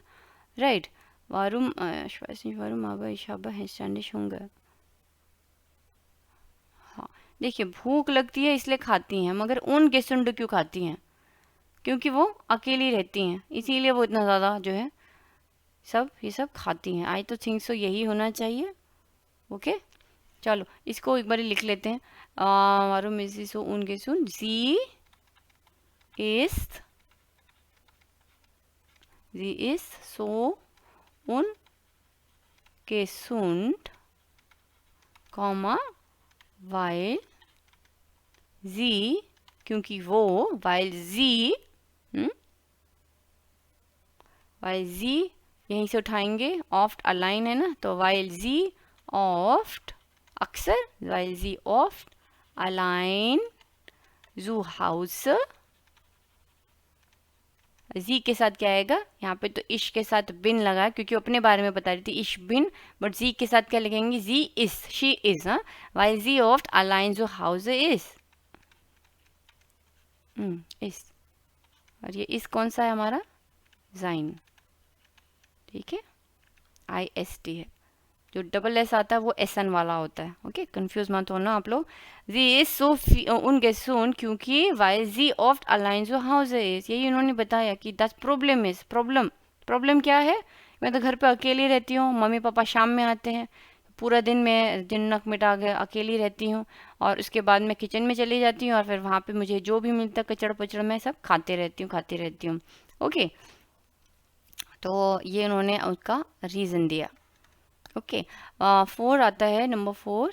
right. Warum, ich weiß nicht warum, aber ich habe ständig Hunger। हाँ, देखिए भूख लगती है इसलिए खाती हैं, मगर ungesund क्यों खाती हैं? क्योंकि वो अकेली रहती हैं इसीलिए वो इतना ज़्यादा जो है ये सब खाती हैं। आई तो थिंक सो यही होना चाहिए। ओके, चलो इसको एक बार लिख लेते हैं। warum ist sie so ungesund? Sie ist so ungesund, weil sie, क्योंकि वो, weil sie, weil sie, यहीं से उठाएंगे, oft allein है ना, तो weil sie oft, अक्सर, weil sie oft allein zu Hause, जी के साथ क्या आएगा यहाँ पे? तो इश के साथ बिन लगा क्योंकि वो अपने बारे में बता रही थी, इश बिन, बट जी के साथ क्या लगेंगे? जी इज, शी इज, हाँ, वाइल जी ऑफ्ट अलाइन जो हाउस इज, इस, और ये इस कौन सा है हमारा? जाइन, ठीक है, IST है। जो डबल एस आता है वो SN वाला होता है, ओके, कंफ्यूज मत होना आप लोग। जी इज सो ungesund क्योंकि वाइल जी ऑफ्ट अलाइन जो हाउस इज, यही उन्होंने बताया कि दैट प्रॉब्लम इज, प्रॉब्लम क्या है? मैं तो घर पे अकेली रहती हूँ, मम्मी पापा शाम में आते हैं, पूरा दिन मैं दिन नक मिटा के अकेली रहती हूँ, और उसके बाद मैं किचन में चली जाती हूँ और फिर वहाँ पे मुझे जो भी मिलता है कचड़ पचड़ मैं सब खाती रहती हूँ, ओके। तो ये उन्होंने उसका रीज़न दिया, ओके। 4 आता है, number 4,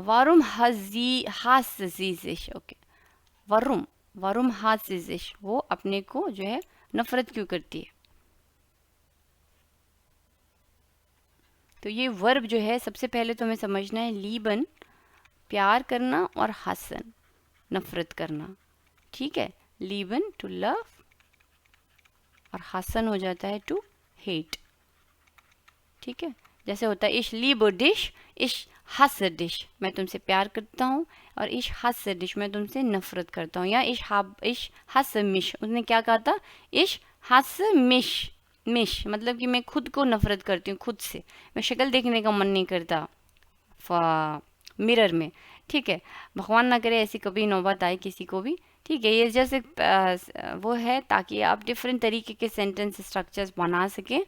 warum hasst sie sich, okay, warum hasst sie sich, वो अपने को जो है नफरत क्यों करती है? तो ये वर्ब जो है सबसे पहले तो हमें समझना है, लीबन प्यार करना और हसन नफरत करना, ठीक है, लीबन टू लव और हसन हो जाता है टू हेट, ठीक है। जैसे होता है इश लीबो डिश, इश हस डिश, मैं तुमसे प्यार करता हूँ, और इश हस डिश, मैं तुमसे नफरत करता हूँ, या इश हस मिश, उसने क्या कहा था? इश हस मिश मतलब कि मैं खुद को नफरत करती हूँ, खुद से, मैं शक्ल देखने का मन नहीं करता मिरर में, ठीक है। भगवान ना करे ऐसी कभी नौबत आए किसी को भी, ठीक है। ये जैसे वो है ताकि आप डिफरेंट तरीके के सेंटेंस स्ट्रक्चर्स बना सकें,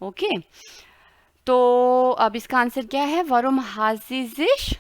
ओके। तो अब इसका आंसर क्या है? warum hasst sie sich,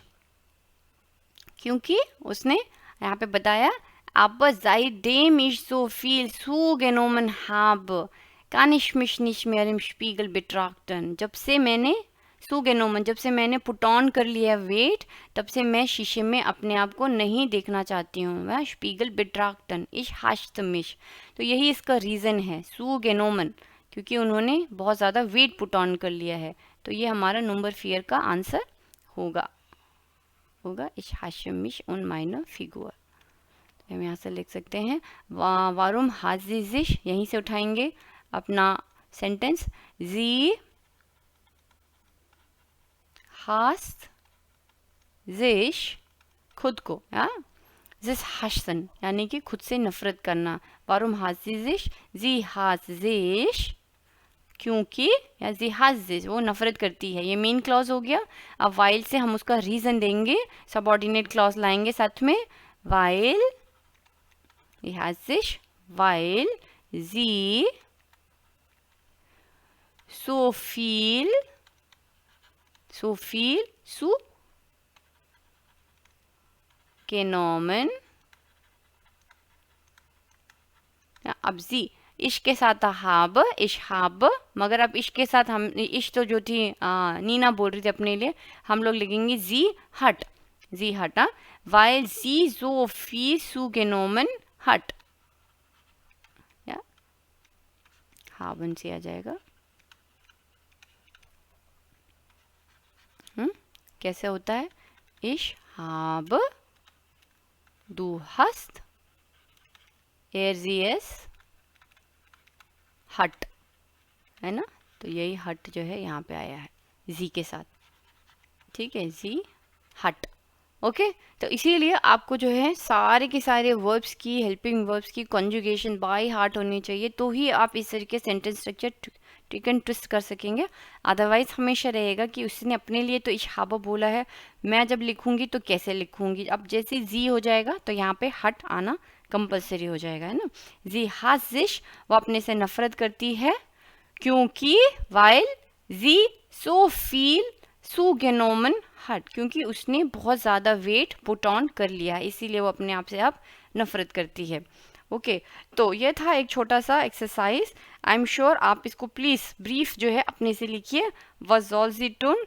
क्योंकि उसने यहाँ पे बताया, aber seitdem ich so viel zugenommen habe, kann ich mich nicht mehr im Spiegel betrachten, जब से मैंने zugenommen, जब से मैंने पुट ऑन कर लिया वेट, तब से मैं शीशे में अपने आप को नहीं देखना चाहती हूँ, मैं Spiegel betrachten, ich hasse mich, तो यही इसका रीज़न है, zugenommen, क्योंकि उन्होंने बहुत ज़्यादा वेट पुट ऑन कर लिया है। तो ये हमारा नंबर 4 का आंसर होगा ich hasse mich und meine Figur। तो हम यहाँ से लिख सकते हैं warum hasst sie sich, यहीं से उठाएंगे अपना सेंटेंस, sie hasst sich, खुद को, या sich hassen यानी कि खुद से नफरत करना, warum hasst sie sich, sie hasst sich क्योंकि, या जी hasst, वो नफरत करती है, ये मेन क्लॉज हो गया। अब वाइल से हम उसका रीज़न देंगे, सबऑर्डिनेट क्लॉज लाएंगे साथ में, while hasst, weil sie so viel genommen, अब जी इश के साथ हाब, इश हाब, मगर अब इश के साथ हम इश तो जो थी नीना बोल रही थी अपने लिए, हम लोग लिखेंगे जी हट, वाइल जी so viel zugenommen hat, या हाबन से आ जाएगा, कैसे होता है? इश हाब, du hast, sie es हट, है ना, तो यही हट जो है यहाँ पे आया है जी के साथ, ठीक है, जी हट, ओके। तो इसीलिए आपको जो है सारे के सारे वर्ब्स की, हेल्पिंग वर्ब्स की कॉन्जुगेशन बाय हार्ट होनी चाहिए, तो ही आप इस तरीके sentence structure trick and twist कर सकेंगे। अदरवाइज हमेशा रहेगा कि उसने अपने लिए तो इशाबा बोला है, मैं जब लिखूंगी तो कैसे लिखूंगी, अब जैसे जी हो जाएगा तो यहाँ पे हट आना कंपलसरी हो जाएगा, है ना। जी hasst sich, वो अपने से नफरत करती है क्योंकि, weil sie so viel zugenommen हट, क्योंकि उसने बहुत ज़्यादा वेट पुट ऑन कर लिया है, इसीलिए वो अपने आप से अब नफरत करती है। ओके तो ये था एक छोटा सा एक्सरसाइज। आई एम श्योर आप इसको प्लीज़ ब्रीफ जो है अपने से लिखिए। was soll sie tun।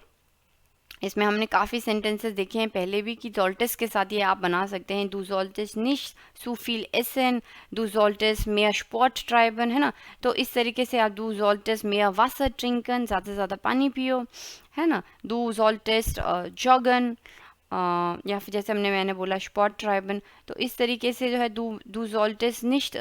इसमें हमने काफ़ी सेंटेंसेस देखे हैं पहले भी कि सोल्टिस के साथ ये आप बना सकते हैं। du solltest nicht zu viel essen, du solltest mehr Sport treiben, है ना। तो इस तरीके से आप du solltest mehr Wasser trinken, ज़्यादा से ज़्यादा पानी पियो, है ना। du solltest joggen, या फिर जैसे मैंने बोला स्पॉट ट्राइबन। तो इस तरीके से जो है du solltest nicht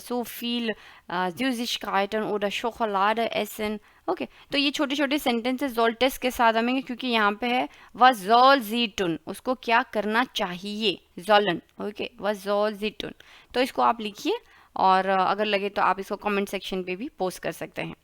so viel Süßigkeiten oder Schokolade essen। Okay तो ये छोटे छोटे सेंटेंसेस सोल्टेस के साथ आएंगे, क्योंकि यहाँ पे है was soll sie tun, उसको क्या करना चाहिए, sollen। Okay was soll sie tun। तो इसको आप लिखिए और अगर लगे तो आप इसको कमेंट सेक्शन पे भी पोस्ट कर सकते हैं।